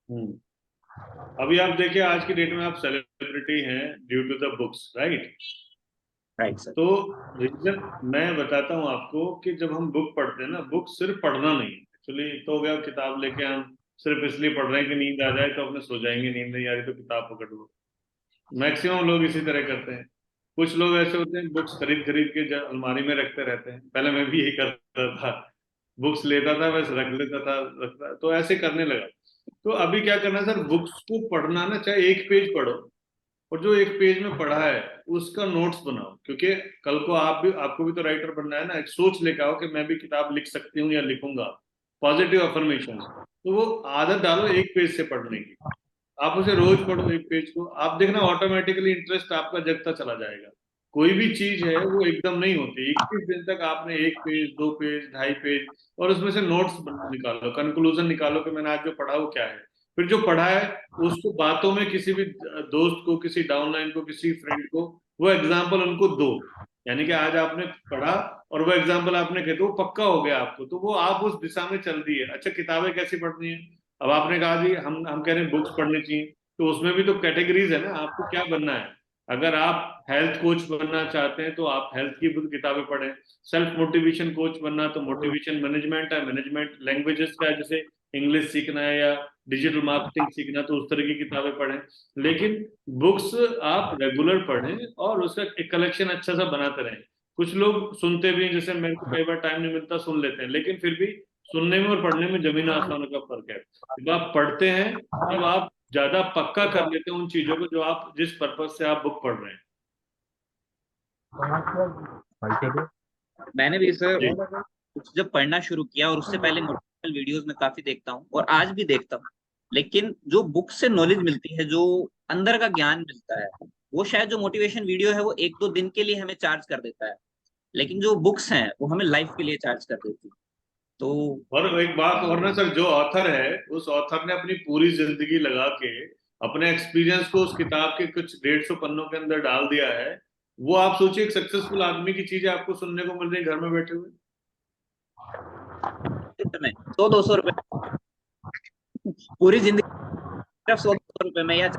हम्म। अभी आप देखिए, आज की डेट में आप सेलिब्रिटी हैं due to the books, right? Right sir. तो रीजन मैं बताता हूँ आपको कि जब हम बुक पढ़ते हैं ना, बुक सिर्फ पढ़ना नहीं है एक्चुअली। तो हो गया किताब लेके हम सिर्फ इसलिए पढ़ रहे हैं कि नींद आ जाए तो अपने सो जाएंगे, नींद नहीं आ रही तो किताब पकड़ लो। मैक्सिमम लोग इसी तरह करते हैं। कुछ लोग ऐसे होते हैं, बुक्स खरीद खरीद के अलमारी में रखते रहते हैं। पहले मैं भी यही करता था, बुक्स लेता था बस रख लेता था, रखता, तो ऐसे करने लगा। तो अभी क्या करना है सर, बुक्स को पढ़ना ना, चाहे एक पेज पढ़ो, और जो एक पेज में पढ़ा है उसका नोट्स बनाओ। क्योंकि कल को आपको भी तो राइटर बनना है ना। एक सोच लेकर आओ कि मैं भी किताब लिख सकती हूँ या लिखूंगा, पॉजिटिव अफर्मेशन। तो वो आदत डालो एक पेज से पढ़ने की। आप उसे रोज पढ़ो एक पेज को, आप देखना ऑटोमेटिकली इंटरेस्ट आपका जगता चला जाएगा। कोई भी चीज है वो एकदम नहीं होती। 21 दिन तक आपने एक पेज, 2 पेज, 2.5 पेज, और उसमें से नोट्स निकालो, कंक्लूजन निकालो कि मैंने आज जो पढ़ा वो क्या है। फिर जो पढ़ा है उसको बातों में किसी भी दोस्त को, किसी डाउनलाइन को, किसी फ्रेंड को वो एग्जाम्पल उनको दो। यानी कि आज आपने पढ़ा और वो एग्जाम्पल आपने कह दो, पक्का हो गया आपको, तो वो आप उस दिशा में चल दिए। अच्छा, किताबें कैसी पढ़नी है? अब आपने कहा जी हम कह रहे हैं बुक्स पढ़नी चाहिए, तो उसमें भी तो कैटेगरीज है ना, आपको क्या बनना है। अगर आप हेल्थ कोच बनना चाहते हैं तो आप हेल्थ की बुक किताबें पढ़ें। सेल्फ मोटिवेशन कोच बनना तो मोटिवेशन मैनेजमेंट है, मैनेजमेंट लैंग्वेजेस का है, जैसे इंग्लिश सीखना है या डिजिटल मार्केटिंग सीखना, तो उस तरह की किताबें पढ़ें। लेकिन बुक्स आप रेगुलर पढ़ें और उसका एक कलेक्शन अच्छा सा बनाते रहें। कुछ लोग सुनते भी हैं, जैसे मेरे को कई बार टाइम नहीं मिलता, सुन लेते हैं, लेकिन फिर भी सुनने में और पढ़ने में जमीन आसमान का फर्क है। जब आप पढ़ते हैं तब आप ज्यादा पक्का कर लेते हैं उन चीजों को जो आप, जिस पर्पज से आप बुक पढ़ रहे हैं। मैंने भी सर जी। जब पढ़ना शुरू किया, और उससे पहले मोटिवेशनल वीडियोस में काफी देखता हूँ, और आज भी देखता हूँ, लेकिन जो बुक से नॉलेज मिलती है, जो अंदर का ज्ञान मिलता है, वो शायद जो मोटिवेशन वीडियो है वो 1-2 दिन के लिए हमें चार्ज कर देता है, लेकिन जो बुक्स हैं वो हमें लाइफ के लिए चार्ज कर देती है। तो और एक बात और ना सर, जो ऑथर है उस ऑथर ने अपनी पूरी जिंदगी लगा के अपने एक्सपीरियंस को उस किताब के कुछ 150 पन्नों के अंदर डाल दिया है। वो आप सोचिए, एक सक्सेसफुल आदमी की चीजें आपको सुनने को मिल रही है घर में बैठे हुए। में 100-200 रुपए पूरी जिंदगी, सिर्फ 100-200 रुपए में, या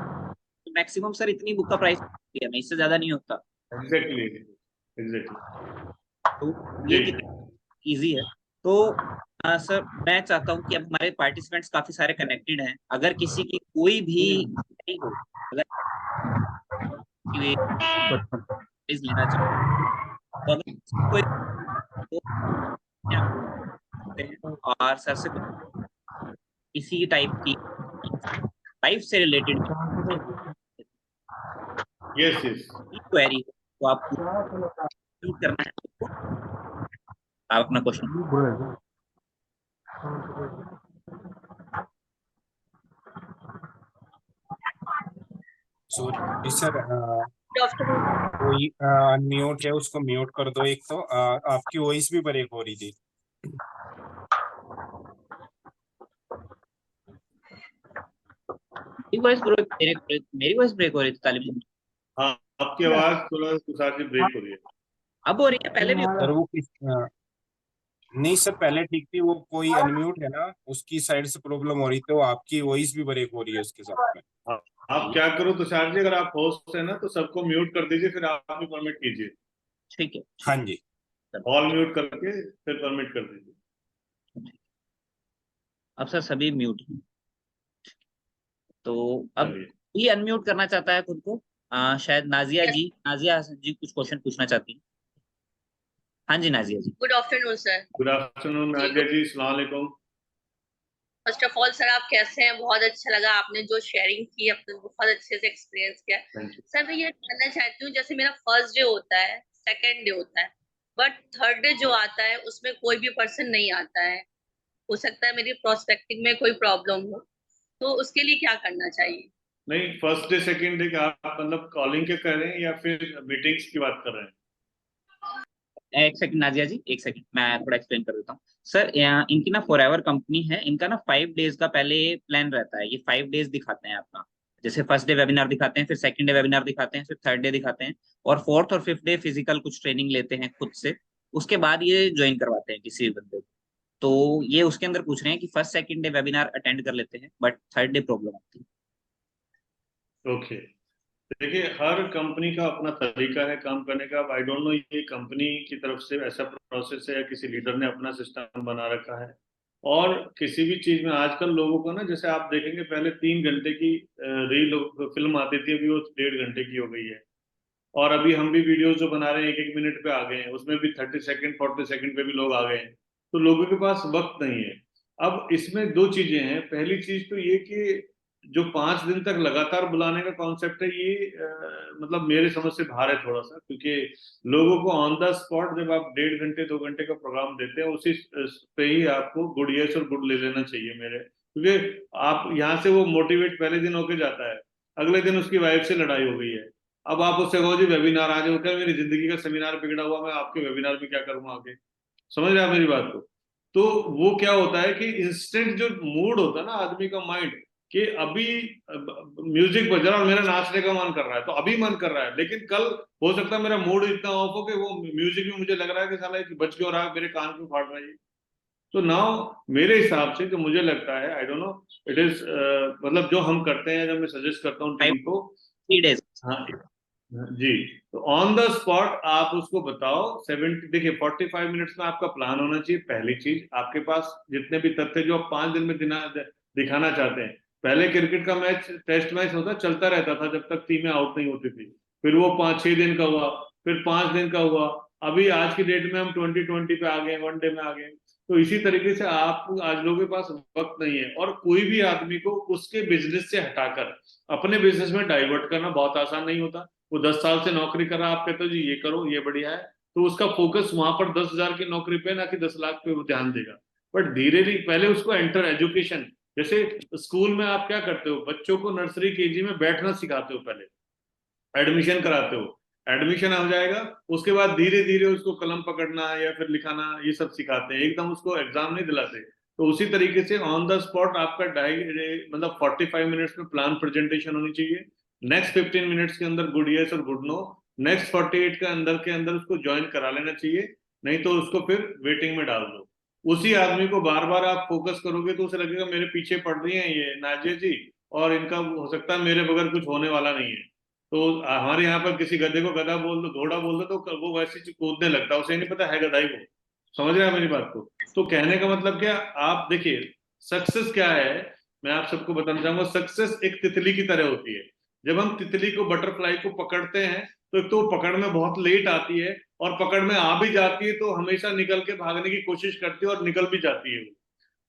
मैक्सिमम सर इतनी बुक का प्राइस है, मैं इससे ज्यादा नहीं होता। एग्जैक्टली। एग्जैक्टली। तो जी। ये कितना इजी है। तो सर मैं चाहता हूँ कि अब हमारे पार्टिसिपेंट्स काफी सारे कनेक्टेड हैं, अगर किसी की कोई भी नहीं हो, अगर वे प्लीज लेना चाहो, तो अगर किसी को कोई तो आप सकते हैं, और सर से इसी टाइप की लाइफ से रिलेटेड यस यस। क्वेरी हो तो आप पूछ करना है आपको, आप अपना क्वेश्चन। Sorry sir, afternoon. कोई म्यूट है, उसको म्यूट कर दो। एक तो आपकी वॉइस भी ब्रेक हो रही थी। मेरी वॉइस ब्रेक हो रही थी तालिब। हाँ, आपकी आवाज थोड़ा तुषार जी ब्रेक हो रही है। अब हो रही है, पहले भी सर वो नहीं सर, पहले ठीक थी। वो कोई अनम्यूट है ना, उसकी साइड से प्रॉब्लम हो रही, तो आपकी वॉइस भी ब्रेक हो रही है उसके साथ में। हाँ, आप क्या करो तुषार जी, अगर आप होस्ट है ना तो सबको म्यूट कर दीजिए, फिर आप भी परमिट कीजिए। ठीक है। हाँ जी, ऑल म्यूट करके फिर परमिट कर दीजिए। अब सर सभी म्यूट हैं, तो अब चलिए। ये अनम्यूट करना चाहता है खुद को। शायद नाजिया जी, नाजिया हसन जी कुछ क्वेश्चन पूछना चाहती हैं। हाँ जी Nazia ji. Good afternoon sir. Good afternoon Nazia ji, अस्सलाम वालेकुम। फर्स्ट ऑफ ऑल सर, आप कैसे हैं? बहुत अच्छा लगा आपने जो शेयरिंग की, अपने बहुत अच्छे से एक्सपीरियंस किया। Thank you. सर मैं ये जानना चाहती हूँ, जैसे मेरा फर्स्ट डे होता है, सेकंड डे होता है, बट थर्ड डे जो आता है उसमें कोई भी पर्सन नहीं आता है। हो सकता है मेरी प्रोस्पेक्टिंग में कोई प्रॉब्लम हो, तो उसके लिए क्या करना चाहिए? नहीं, फर्स्ट डे सेकंड डे का आप मतलब कॉलिंग के कर रहे हैं या फिर मीटिंग्स की बात कर रहे हैं? एक सेकंड नाजिया जी, एक सेकंड, मैं थोड़ा एक्सप्लेन कर देता हूँ। सर इनकी ना फॉरएवर कंपनी है, इनका ना 5 डेज का पहले प्लान रहता है। ये 5 डेज दिखाते हैं आपका, जैसे फर्स्ट डे वेबिनार दिखाते हैं, फिर सेकंड डे वेबिनार दिखाते हैं, फिर थर्ड डे दिखाते हैं, और फोर्थ और फिफ्थ डे फिजिकल कुछ ट्रेनिंग लेते हैं खुद से। उसके बाद ये ज्वाइन करवाते हैं किसी भी बंदे को। तो ये उसके अंदर पूछ रहे हैं कि first second day webinar attend कर लेते हैं, बट थर्ड डे प्रॉब्लम आती है। ओके। देखिए, हर कंपनी का अपना तरीका है काम करने का। आई डोंट नो ये कंपनी की तरफ से ऐसा प्रोसेस है या किसी लीडर ने अपना सिस्टम बना रखा है। और किसी भी चीज में आजकल लोगों को ना, जैसे आप देखेंगे पहले 3 घंटे की रील फिल्म आती थी, अभी वो 1.5 घंटे की हो गई है। और अभी हम भी वीडियोस जो बना रहे हैं 1-1 मिनट पे आ गए हैं, उसमें भी 30 सेकंड 40 सेकंड पे भी लोग आ गए हैं। तो लोगों के पास वक्त नहीं है। अब इसमें दो चीजें हैं। पहली चीज तो ये कि जो 5 दिन तक लगातार बुलाने का कॉन्सेप्ट है, ये मतलब मेरे समझ से बाहर है थोड़ा सा, क्योंकि लोगों को ऑन द स्पॉट जब आप 1.5 घंटे 2 घंटे का प्रोग्राम देते हैं, उसी पे ही आपको गुड यस और गुड ले लेना चाहिए मेरे, क्योंकि आप यहाँ से वो मोटिवेट पहले दिन होके जाता है, अगले दिन उसकी वाइफ से लड़ाई हो गई है। अब आप उससे कहो जी वेबिनार आ जाओ, क्या मेरी जिंदगी का सेमिनार बिगड़ा हुआ, मैं आपके वेबिनार में क्या करूंगा आगे? समझ रहे हैं आप मेरी बात को? तो वो क्या होता है कि इंस्टेंट जो मूड होता है ना आदमी का, माइंड, कि अभी म्यूजिक बज रहा है और मेरा नाचने का मन कर रहा है, तो अभी मन कर रहा है, लेकिन कल हो सकता है मेरा मूड इतना ऑफ हो कि वो म्यूजिक भी मुझे लग रहा है कि साला बज क्यों रहा है, मेरे कान क्यों फाड़ रहा है। तो नाउ मेरे हिसाब से जो मुझे लगता है, I don't know, it is मतलब जो हम करते हैं, जब मैं सजेस्ट करता हूँ टीम को, 3 days। हाँ जी, तो ऑन द स्पॉट आप उसको बताओ 70। देखिए 45 मिनट्स में आपका प्लान होना चाहिए। पहली चीज, आपके पास जितने भी तथ्य जो आप 5 दिन में दिखाना चाहते हैं। पहले क्रिकेट का मैच, टेस्ट मैच होता चलता रहता था जब तक टीमें आउट नहीं होती थी, फिर वो 5-6 दिन का हुआ, फिर 5 दिन का हुआ, अभी आज की डेट में हम 2020 पे आ गए, वनडे में आ गए। तो इसी तरीके से आप, आज लोगों के पास वक्त नहीं है, और कोई भी आदमी को उसके बिजनेस से हटाकर अपने बिजनेस में डाइवर्ट करना बहुत आसान नहीं होता। वो 10 साल से नौकरी कर रहा है, आप कहते हो जी ये करो ये बढ़िया है, तो उसका फोकस वहां पर 10,000 की नौकरी पे, ना कि 10 लाख पे वो ध्यान देगा। बट धीरे धीरे पहले उसको एंटर एजुकेशन, जैसे स्कूल में आप क्या करते हो, बच्चों को नर्सरी केजी में बैठना सिखाते हो, पहले एडमिशन कराते हो, एडमिशन हो जाएगा, उसके बाद धीरे धीरे उसको कलम पकड़ना या फिर लिखाना ये सब सिखाते हैं, एकदम उसको एग्जाम नहीं दिलाते। तो उसी तरीके से ऑन द स्पॉट आपका मतलब 45 मिनट्स में प्लान प्रेजेंटेशन होनी चाहिए। नेक्स्ट 15 मिनट्स के अंदर गुड यस और गुड नो, नेक्स्ट 48 के अंदर उसको ज्वाइन करा लेना चाहिए। नहीं तो उसको फिर वेटिंग में डाल दो। उसी आदमी को बार बार आप फोकस करोगे तो उसे लगेगा मेरे पीछे पड़ रही हैं ये नाजिया जी, और इनका हो सकता है मेरे बगैर कुछ होने वाला नहीं है। तो हमारे यहाँ पर किसी गधे को गधा बोल दो, घोड़ा बोल दो, तो वो वैसे ही कूदने लगता है, उसे नहीं पता है गधा ही वो। समझ रहे हैं मेरी बात को? तो कहने का मतलब क्या, आप देखिए सक्सेस क्या है, मैं आप सबको बताना चाहूंगा। सक्सेस एक तितली की तरह होती है। जब हम तितली को, बटरफ्लाई को पकड़ते हैं, तो एक तो पकड़ में बहुत लेट आती है, और पकड़ में आ भी जाती है तो हमेशा निकल के भागने की कोशिश करती है और निकल भी जाती है वो।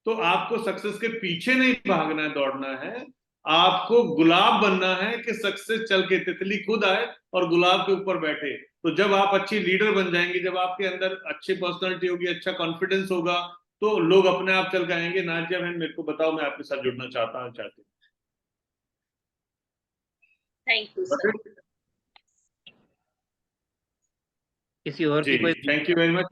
तो आपको सक्सेस के पीछे नहीं भागना है, दौड़ना है, आपको गुलाब बनना है कि सक्सेस चल के तितली खुद आए और गुलाब के ऊपर बैठे। तो जब आप अच्छी लीडर बन जाएंगे, जब आपके अंदर अच्छी पर्सनालिटी होगी, अच्छा कॉन्फिडेंस होगा, तो लोग अपने आप चल के आएंगे। नाजिया बहन, मेरे को बताओ, मैं आपके साथ जुड़ना चाहता हूँ, चाहती थैंक यू सर। हूँ। किसी और जी, की कोई thank you very much.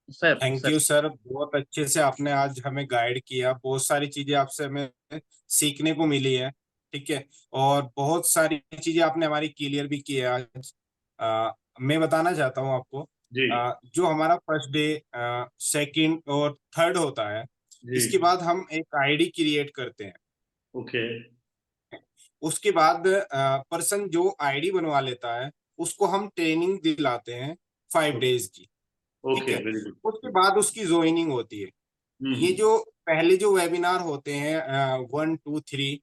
Sir? Thank you sir, बहुत अच्छे से आपने आज हमें गाइड किया, बहुत सारी चीजें आपसे हमें सीखने को मिली है। ठीक है, और बहुत सारी चीजें आपने हमारी क्लियर भी की है आज। मैं बताना चाहता हूँ आपको, जी जो हमारा फर्स्ट डे, सेकंड और थर्ड होता है, जी। इसके बाद हम एक आईडी क्रिएट करते हैं। ओके उसके बाद पर्सन जो आईडी बनवा लेता है उसको हम ट्रेनिंग दिलाते हैं 5 डेज की। ठीक ओके, है, वेरी उसके गुड। बाद उसकी ज्वाइनिंग होती है। ये हम्म जो पहले जो वेबिनार होते हैं 1 2 3,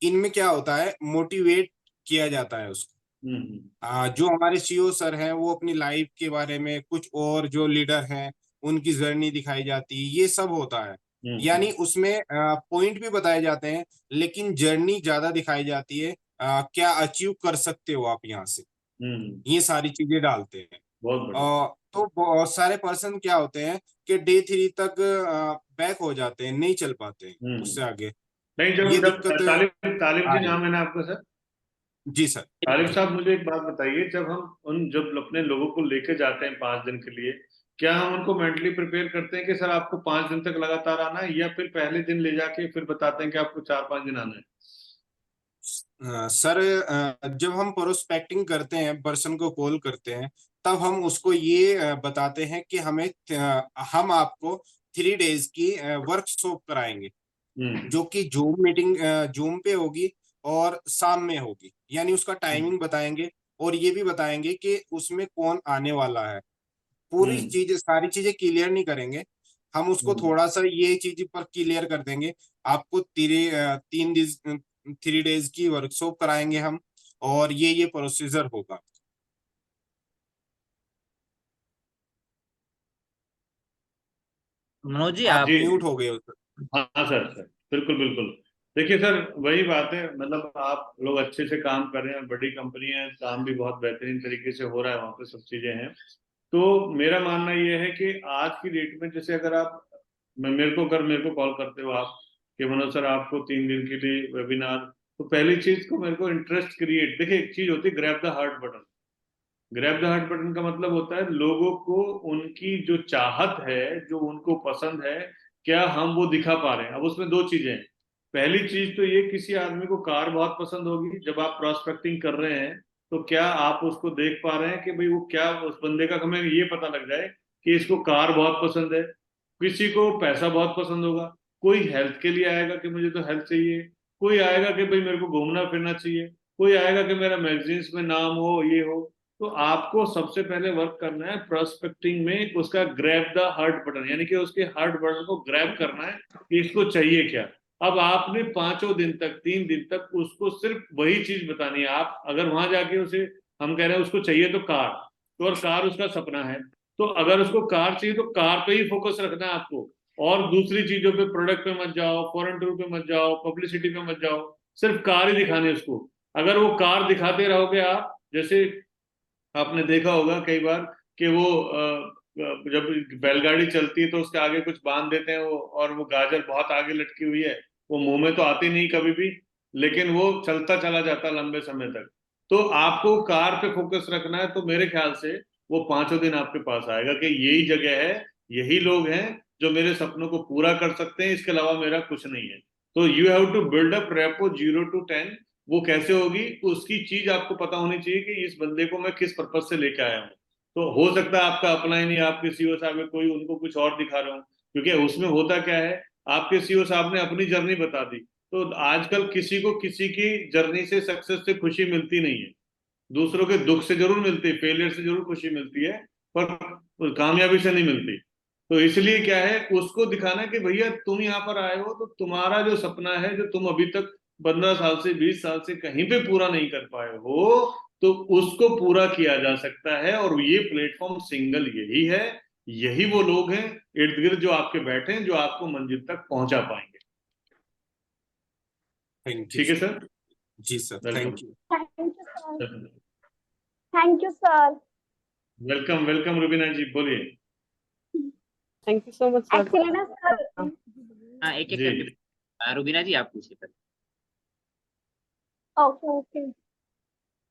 इनमें क्या होता है, मोटिवेट किया जाता है उसको। हम्म जो हमारे सीईओ सर हैं वो अपनी लाइफ के बारे में, कुछ और जो लीडर हैं उनकी जर्नी दिखाई जाती है, ये सब होता है। हम्म यानी उसमें पॉइंट भी बताए जाते हैं, लेकिन जर्नी ज्यादा दिखाई जाती है। क्या अचीव कर सकते हो आप यहाँ से, हम्म। ये सारी चीजें डालते हैं। बहुत बढ़िया। तो बहुत सारे पर्सन क्या होते हैं कि डे 3 तक बैक हो जाते हैं, नहीं चल पाते हैं हम्म। उससे आगे। नहीं, ये जब जब दिक्कत तालिब तालिब आ जी रही है। नाम है ना आपका, सर? जी सर। तालिब साहब, मुझे एक बात बताइए, जब अपने लोगों को लेके जाते हैं 5 दिन के लिए, क्या हम उनको मेंटली प्रिपेयर करते हैं कि सर आपको 5 दिन तक लगातार आना है, या फिर पहले दिन ले जाके फिर बताते हैं कि आपको 4 5 दिन आना है? सर, जब हम प्रोस्पेक्टिंग करते हैं, पर्सन को कॉल करते हैं, तब हम उसको ये बताते हैं कि हम आपको 3 डेज की वर्कशॉप कराएंगे, हम्म जो कि जूम पे होगी और शाम में होगी। यानी उसका टाइमिंग बताएंगे, और ये भी बताएंगे कि उसमें कौन आने वाला है। पूरी हम्म चीज, सारी चीजें क्लियर नहीं करेंगे, हम उसको हम्म थोड़ा सा ये चीज पर क्लियर कर देंगे। आपको 3 डेज की वर्कशॉप कराएंगे हम, और ये प्रोसीजर होगा। मनोज जी, आप आप जी। म्यूट हो गए हो सर। हाँ हाँ सर, सर बिल्कुल बिल्कुल। देखिए सर, वही बात है, मतलब आप लोग अच्छे से काम कर रहे हैं, बड़ी कंपनी है, काम भी बहुत बेहतरीन तरीके से हो रहा है, वहाँ पे सब चीजें हैं। तो मेरा मानना ये है कि आज की डेट में, जैसे अगर आप, मेरे को कॉल करते हो आप कि मनोज सर आपको 3 दिन के लिए वेबिनार, तो पहली चीज को मेरे को इंटरेस्ट क्रिएट, देखिए एक चीज होती है grab the heart button. Grab the heart button का मतलब होता है लोगों को उनकी जो चाहत है, जो उनको पसंद है, क्या हम वो दिखा पा रहे हैं। अब उसमें दो चीजें हैं। पहली चीज तो ये, किसी आदमी को कार बहुत पसंद होगी, जब आप प्रॉस्पेक्टिंग कर रहे हैं तो क्या आप उसको देख पा रहे हैं कि भाई वो क्या, उस बंदे का हमें ये पता लग जाए कि इसको कार बहुत पसंद है। किसी को पैसा बहुत पसंद होगा, कोई हेल्थ के लिए आएगा कि मुझे तो हेल्थ चाहिए, कोई आएगा कि भाई मेरे को घूमना फिरना चाहिए, कोई आएगा कि मेरा मैगजीन्स में नाम हो, ये हो। तो आपको सबसे पहले वर्क करना है प्रोस्पेक्टिंग में, उसका ग्रैब द हार्ट बटन, यानी कि उसके हार्ट बटन को ग्रैब करना है कि इसको चाहिए क्या। अब आपने 5 दिन तक, 3 दिन तक उसको सिर्फ वही चीज बतानी है। आप अगर वहां जाके उसे, हम कह रहे हैं उसको चाहिए तो कार, तो और कार उसका सपना है, तो अगर उसको कार चाहिए तो कार पे ही फोकस रखना है आपको। और दूसरी चीजों पे, प्रोडक्ट पे मत जाओ, फॉरेन टूर पे मत जाओ, पब्लिसिटी पे मत जाओ, सिर्फ कार ही दिखानी है उसको। अगर वो कार दिखाते रहोगे आप, जैसे आपने देखा होगा कई बार कि वो जब बैलगाड़ी चलती है तो उसके आगे कुछ बांध देते हैं वो, और वो गाजर बहुत आगे लटकी हुई है, वो मुंह में तो आती नहीं कभी भी, लेकिन वो चलता चला जाता लंबे समय तक। तो आपको कार पे फोकस रखना है, तो मेरे ख्याल से वो 5 दिन आपके पास आएगा कि यही जगह है, यही लोग हैं जो मेरे सपनों को पूरा कर सकते हैं, इसके अलावा मेरा कुछ नहीं है। तो you have to build up repo 0 to 10। वो कैसे होगी, उसकी चीज आपको पता होनी चाहिए कि इस बंदे को मैं किस पर्पज से लेके आया हूँ। तो हो सकता है आपका अपना ही नहीं, आपके सीईओ साहब है कोई, उनको कुछ और दिखा रहे हो, क्योंकि उसमें होता क्या है, आपके सीईओ साहब ने अपनी जर्नी बता दी। तो आजकल किसी को किसी की जर्नी से, सक्सेस से खुशी मिलती नहीं है। दूसरों के दुख से जरूर मिलती है, फेलियर से जरूर खुशी मिलती है, पर कामयाबी से नहीं मिलती। तो इसलिए क्या है, उसको दिखाना कि भैया तुम यहाँ पर आए हो, तो तुम्हारा जो सपना है, जो तुम अभी तक 15 साल से, 20 साल से कहीं पे पूरा नहीं कर पाए हो, तो उसको पूरा किया जा सकता है। और ये प्लेटफॉर्म सिंगल यही है, यही वो लोग हैं इर्द गिर्द जो आपके बैठे हैं, जो आपको मंजिल तक पहुंचा पाएंगे। थैंक यू ठीक है सर, जी sir, welcome. Thank you. Thank you sir. Thank you sir. Welcome welcome Rubina ji, बोलिए। Thank you so much sir. Actually ना सर, हाँ, एक एक जी। करके रुबीना जी आप पूछिए पहले। Okay okay.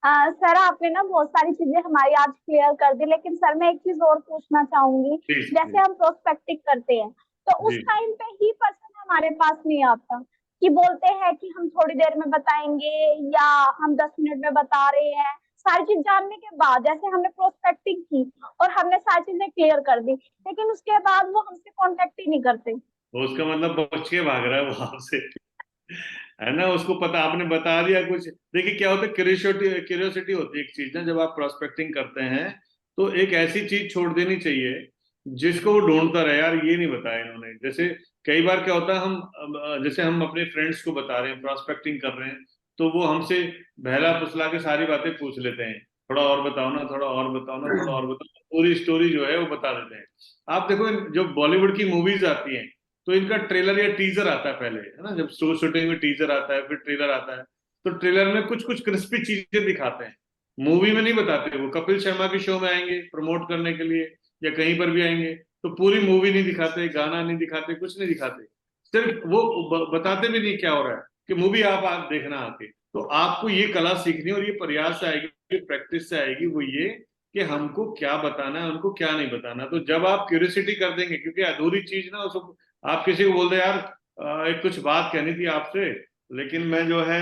सर आपने ना बहुत सारी चीजें हमारी आज क्लियर कर दी, लेकिन सर मैं एक चीज और पूछना चाहूंगी। प्लीज जैसे हम प्रोस्पेक्टिंग करते हैं तो उस जी टाइम पे ही पर्सन हमारे पास नहीं आता, कि बोलते हैं कि हम थोड़ी देर में बताएंगे या हम 10 मिनट में बता रहे हैं। सारी चीज जानने के बाद जैसे हमने प्रोस्पेक्टिंग की और हमने सारी चीजें क्लियर कर दी, लेकिन उसके बाद वो हमसे कांटेक्ट ही नहीं करते। तो उसका मतलब बच के भाग रहा है वो आपसे, है ना। उसको पता, आपने बता दिया कुछ। देखिए क्या होता है, क्यूरियोसिटी होती है एक चीज ना, जब आप प्रोस्पेक्टिंग करते हैं तो एक ऐसी चीज छोड़ देनी चाहिए जिसको वो ढूंढता रहे, यार ये नहीं बताया इन्होंने। जैसे कई बार क्या होता है, जैसे हम अपने फ्रेंड्स को बता रहे हैं, प्रोस्पेक्टिंग कर रहे हैं, तो वो हमसे बहला फुसला के सारी बातें पूछ लेते हैं, थोड़ा और बताओ ना, थोड़ा और बताओ ना, थोड़ा और बताओ, पूरी स्टोरी जो है वो बता देते हैं। आप देखो जो बॉलीवुड की मूवीज आती हैं तो इनका ट्रेलर या टीजर आता है पहले, है ना। जब शूटिंग में टीजर आता है, फिर ट्रेलर आता है, तो ट्रेलर में कुछ कुछ क्रिस्पी चीजें दिखाते हैं, मूवी में नहीं बताते। वो कपिल शर्मा के शो में आएंगे प्रमोट करने के लिए या कहीं पर भी आएंगे तो पूरी मूवी नहीं दिखाते, गाना नहीं दिखाते, कुछ नहीं दिखाते, सिर्फ वो बताते भी नहीं क्या हो रहा है, कि मूवी आप देखना आके। तो आपको ये कला सीखनी, और ये प्रयास से आएगी, प्रैक्टिस से आएगी, वो ये कि हमको क्या बताना है, उनको क्या नहीं बताना। तो जब आप क्यूरियोसिटी कर देंगे, क्योंकि अधूरी चीज ना उसको, आप किसी को बोल दे यार एक कुछ बात कहनी थी आपसे, लेकिन मैं जो है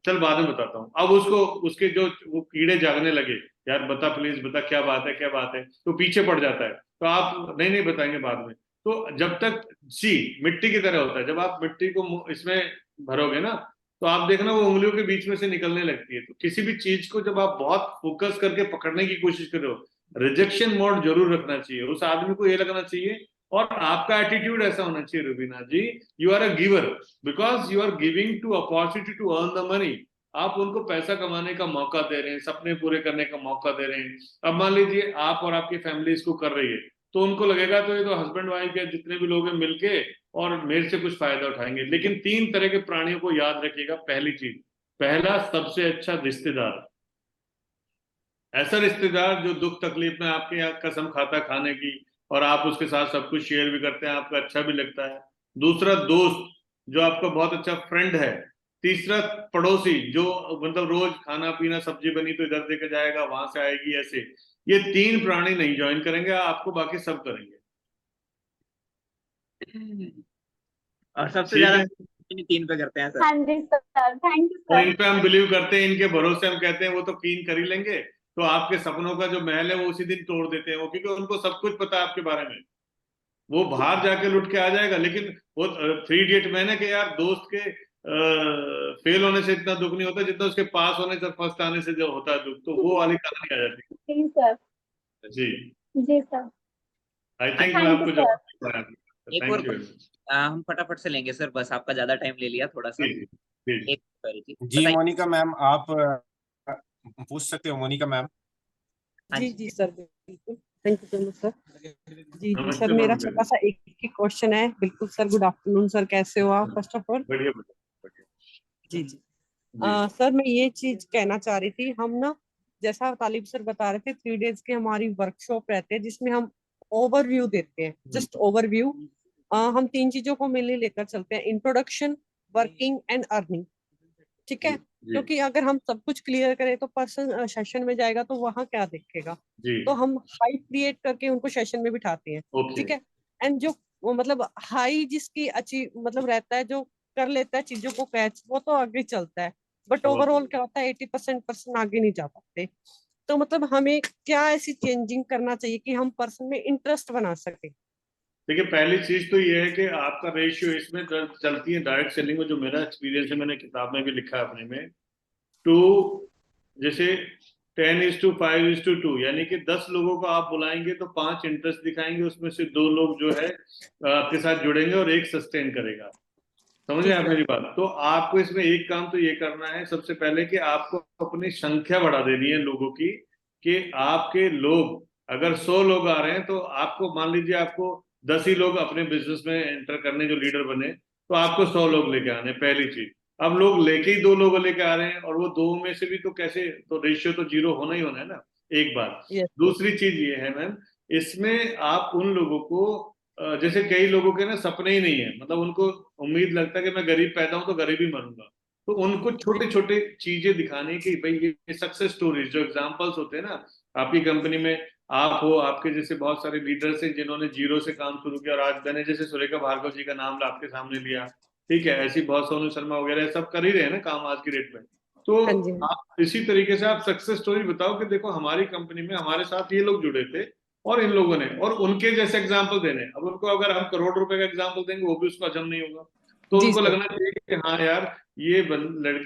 चल बाद में बताता हूँ, अब उसको उसके जो वो कीड़े जागने लगे, यार बता प्लीज बता, क्या बात है क्या बात है, तो पीछे पड़ जाता है, तो आप नहीं नहीं बताएंगे बाद में। तो जब तक सी मिट्टी की तरह होता है, जब आप मिट्टी को इसमें भरोगे ना, तो आप देखना वो उंगलियों के बीच में से निकलने लगती है। तो किसी भी चीज को जब आप बहुत फोकस करके पकड़ने की कोशिश कर रहे हो, रिजेक्शन मोड जरूर रखना चाहिए। उस आदमी को ये लगना चाहिए, और आपका एटीट्यूड ऐसा होना चाहिए Rubina ji, you are a giver, because you are giving to opportunity to earn the money. आप उनको पैसा कमाने का मौका दे रहे हैं, सपने पूरे करने का मौका दे रहे हैं। अब मान लीजिए आप और आपकी फैमिली इसको कर रही है, तो उनको लगेगा तो ये तो हस्बैंड वाइफ या जितने भी लोग हैं मिलके और मेरे से कुछ फायदा उठाएंगे। लेकिन 3 तरह के प्राणियों को याद रखिएगा। पहली चीज, पहला सबसे अच्छा रिश्तेदार, ऐसा रिश्तेदार जो दुख तकलीफ में आपके यहाँ कसम खाता खाने की, और आप उसके साथ सब कुछ शेयर भी करते हैं, आपको अच्छा भी लगता है। दूसरा दोस्त, जो आपका बहुत अच्छा फ्रेंड है। तीसरा पड़ोसी, जो मतलब रोज खाना पीना, सब्जी बनी तो इधर देकर जाएगा, वहां से आएगी, ऐसे। ये 3 प्राणी नहीं ज्वाइन करेंगे आपको, बाकी सब करेंगे। और सबसे ठीक ज्यादा है, 3 पे करते हैं सर। हाँ जी सर, थैंक यू तो सर। इन पे हम बिलीव करते हैं, इनके भरोसे हम कहते हैं वो तो कीन कर ही लेंगे। तो आपके सपनों का जो महल है वो उसी दिन तोड़ देते हैं वो, क्योंकि उनको सब कुछ पता है आपके बारे में। वो बाहर जाके लुट के आ जाएगा। लेकिन वो 3 इडियट मैंने कि यार दोस्त के फेल होने से इतना दुख नहीं होता जितना उसके पास होने से, फर्स्ट आने से जो होता है दुख, तो वो वाली कहानी आ जाती जी सर। है। जी, जी सर। आई थिंक मैं थैंक यू आपको सर। जवाब दे पाया। एक थैंक और यू वेरी मच। हम फटाफट से लेंगे सर, बस आपका ज्यादा टाइम ले लिया थोड़ा सा। जी जी जी। एक क्वेरी थी, जी बताइए। मोनिका मैम, आप पूछ सकते हो मोनिका मैम। हाँ जी जी। जी सर, बिल्कुल। Thank you so much sir. जी जी सर, नमस्ते मेरा मैम। छोटा सा एक ही क्वेश्चन है। बिल्कुल सर, गुड आफ्टरनून सर, कैसे हो आप फर्स्ट ऑफ ऑल? बढ़िया बढ़िया बढ़िया। जी जी। जी सर मैं ये चीज कहना चाह रही थी, हम ना जैसा तालिब सर बता रहे थे 3 डेज की हमारी वर्कशॉप रहते हैं जिसमें हम ओवरव्यू देते हैं, जस्ट ओवरव्यू। हम 3 चीजों को मिलकर लेकर चलते हैं, इंट्रोडक्शन, वर्किंग एंड अर्निंग। ठीक है, जी क्योंकि अगर हम सब कुछ क्लियर करें तो पर्सन सेशन में जाएगा तो वहां क्या देखेगा। जी। तो हम हाई क्रिएट करके उनको सेशन में बिठाते हैं। ओके। ठीक है, एंड जो वो मतलब हाई जिसकी अचीव मतलब रहता है, जो कर लेता है चीजों को कैच, वो तो आगे चलता है। बट ओवरऑल क्या होता है, 80% पर्सन आगे नहीं जा पाते। तो मतलब हमें क्या ऐसी चेंजिंग करना चाहिए कि हम पर्सन में इंटरेस्ट बना सके? देखिए पहली चीज तो ये है कि आपका रेशियो इसमें चलती है डायरेक्ट सेलिंग में, जो मेरा एक्सपीरियंस है, मैंने किताब में भी लिखा है अपने में, टू, जैसे 10:5:2, यानी कि 10 लोगों को आप बुलाएंगे तो 5 इंटरेस्ट दिखाएंगे, उसमें से 2 लोग जो है आपके साथ जुड़ेंगे और 1 सस्टेन करेगा। समझे आप मेरी बात? तो आपको इसमें एक काम तो ये करना है सबसे पहले, कि आपको अपनी संख्या बढ़ा देनी है लोगों की, कि आपके लोग अगर 100 लोग आ रहे हैं तो आपको मान लीजिए आपको 10 ही लोग अपने बिजनेस में एंटर करने जो लीडर बने, तो आपको 100 लोग लेके आने, पहली चीज। अब लोग लेके ही 2 लोग लेके आ रहे हैं और वो 2 में से भी तो कैसे, तो रेशियो तो 0 होना ही होना है ना, एक बात। Yes. दूसरी चीज ये है मैम, इसमें आप उन लोगों को जैसे कई लोगों के ना सपने ही नहीं है, मतलब उनको उम्मीद लगता है कि मैं गरीब पैदा हूं तो गरीब ही मरूंगा, तो उनको छोटे छोटे चीजें दिखाने की, भाई ये सक्सेस स्टोरीज जो एग्जांपल्स होते हैं ना, आपकी कंपनी में आप हो, आपके जैसे बहुत सारे लीडर्स हैं जिन्होंने 0 से काम शुरू किया और आज मैंने जैसे सुरेखा भार्गव जी का नाम आपके सामने लिया, ठीक है, ऐसी बहुत सोनू शर्मा वगैरह सब कर ही रहे हैं ना काम आज की डेट में। तो हाँ जी। आप इसी तरीके से आप सक्सेस स्टोरी बताओ कि देखो हमारी कंपनी में हमारे साथ ये लोग जुड़े थे और इन लोगों ने, और उनके जैसे एग्जाम्पल देने। अब उनको अगर हम करोड़ रुपए का एग्जाम्पल देंगे वो भी उसको हजम नहीं होगा, तो जी उनको सर। लगना चाहिए कि हाँ यार ये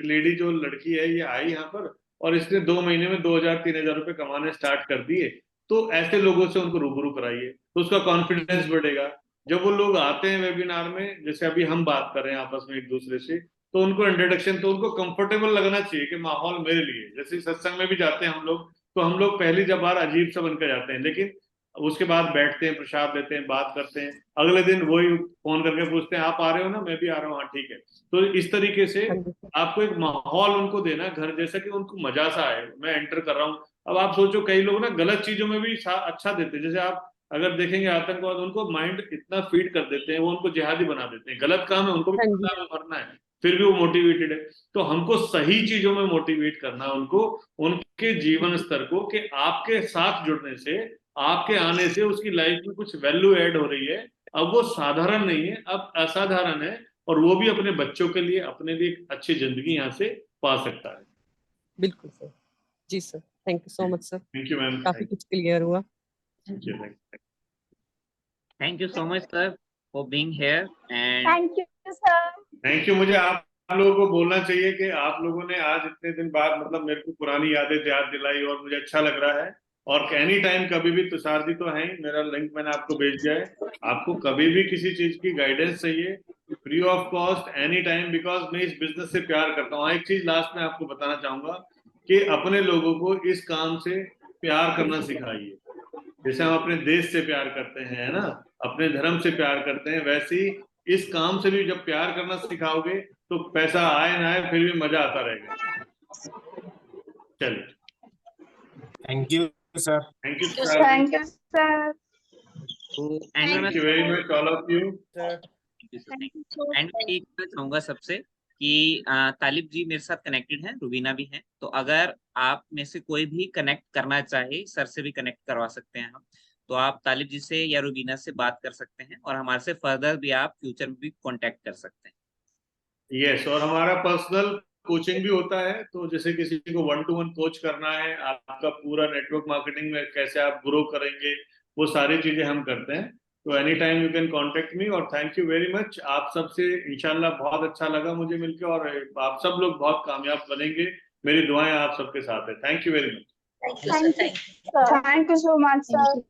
लेडी जो लड़की है ये आई यहाँ पर और इसने 2 महीने में 2000-3000 रुपए कमाने स्टार्ट कर दिए, तो ऐसे लोगों से उनको रूबरू कराइए तो उसका कॉन्फिडेंस बढ़ेगा। जब वो लोग आते हैं वेबिनार में, जैसे अभी हम बात कर रहे हैं आपस में एक दूसरे से, तो उनको इंट्रोडक्शन, तो उनको कंफर्टेबल लगना चाहिए कि माहौल मेरे लिए, जैसे सत्संग में भी जाते हैं हम लोग, तो हम लोग पहली जब बार अजीब सा बनकर जाते हैं, लेकिन उसके बाद बैठते हैं, प्रसाद लेते हैं, बात करते हैं, अगले दिन वही फोन करके पूछते हैं आप आ रहे हो ना, मैं भी आ रहा हूँ, हाँ ठीक है। तो इस तरीके से हाँ जी सर। आपको एक माहौल उनको देना घर जैसा कि उनको मजा सा आए, मैं एंटर कर रहा हूँ। अब आप सोचो कई लोग ना गलत चीजों में भी अच्छा देते हैं, जैसे आप अगर देखेंगे आतंकवाद, उनको माइंड इतना फीड कर देते हैं, वो उनको जिहादी बना देते हैं, गलत काम है, उनको भी हाँ जी। पता है मरना है, फिर भी वो मोटिवेटेड है। तो हमको सही चीजों में मोटिवेट करना उनको, उनके जीवन स्तर को, कि आपके साथ जुड़ने से, आपके आने से उसकी लाइफ में कुछ वैल्यू ऐड हो रही है, अब वो साधारण नहीं है, अब असाधारण है, और वो भी अपने बच्चों के लिए, अपने लिए एक अच्छी जिंदगी यहाँ से पा सकता है। बिल्कुल सर। जी sir, thank you so much sir, thank you ma'am. काफी कुछ क्लियर हुआ। Thank you. Thank you so much, sir, for being here. And thank you sir. Thank you. मुझे आप लोगों को बोलना चाहिए कि आप लोगों ने आज इतने दिन बाद मतलब मेरे को पुरानी यादें याद दिलाई और मुझे अच्छा लग रहा है। और एनी टाइम कभी भी, तुषार जी तो है ही, मेरा लिंक मैंने आपको भेज दिया है, आपको कभी भी किसी चीज की गाइडेंस चाहिए, free of cost, any time, because मैं इस बिजनेस से प्यार करता हूँ। एक चीज लास्ट में आपको बताना चाहूंगा कि अपने लोगों को इस काम से प्यार करना सिखाइए, जैसे हम अपने देश से प्यार करते हैं ना, अपने धर्म से प्यार करते हैं, वैसे ही इस काम से भी जब प्यार करना सिखाओगे तो पैसा आए ना आए फिर भी मजा आता रहेगा। चलिए, thank you sir. Thank you thank you sir. तो thank you very much all of you. And एक कहना चाहूंगा सबसे कि तालिब जी मेरे साथ कनेक्टेड हैं, रुबीना भी हैं, तो अगर आप में से कोई भी कनेक्ट करना चाहे, सर से भी कनेक्ट करवा सकते हैं हम, तो आप तालिब जी से या रुबीना से बात कर सकते हैं और हमारे से फर्दर भी आप फ्यूचर में भी कांटेक्ट कर सकते हैं। यस, और हमारा पर्सनल कोचिंग भी होता है, तो जैसे किसी को 1-to-1 कोच करना है, आपका पूरा नेटवर्क मार्केटिंग में कैसे आप ग्रो करेंगे, वो सारी चीजें हम करते हैं। तो any time you can contact me. और थैंक यू वेरी मच, आप सबसे इंशाल्लाह बहुत अच्छा लगा मुझे मिलकर, और आप सब लोग बहुत कामयाब बनेंगे, मेरी दुआएं आप सबके साथ है। Thank you very much. Thank you so much sir.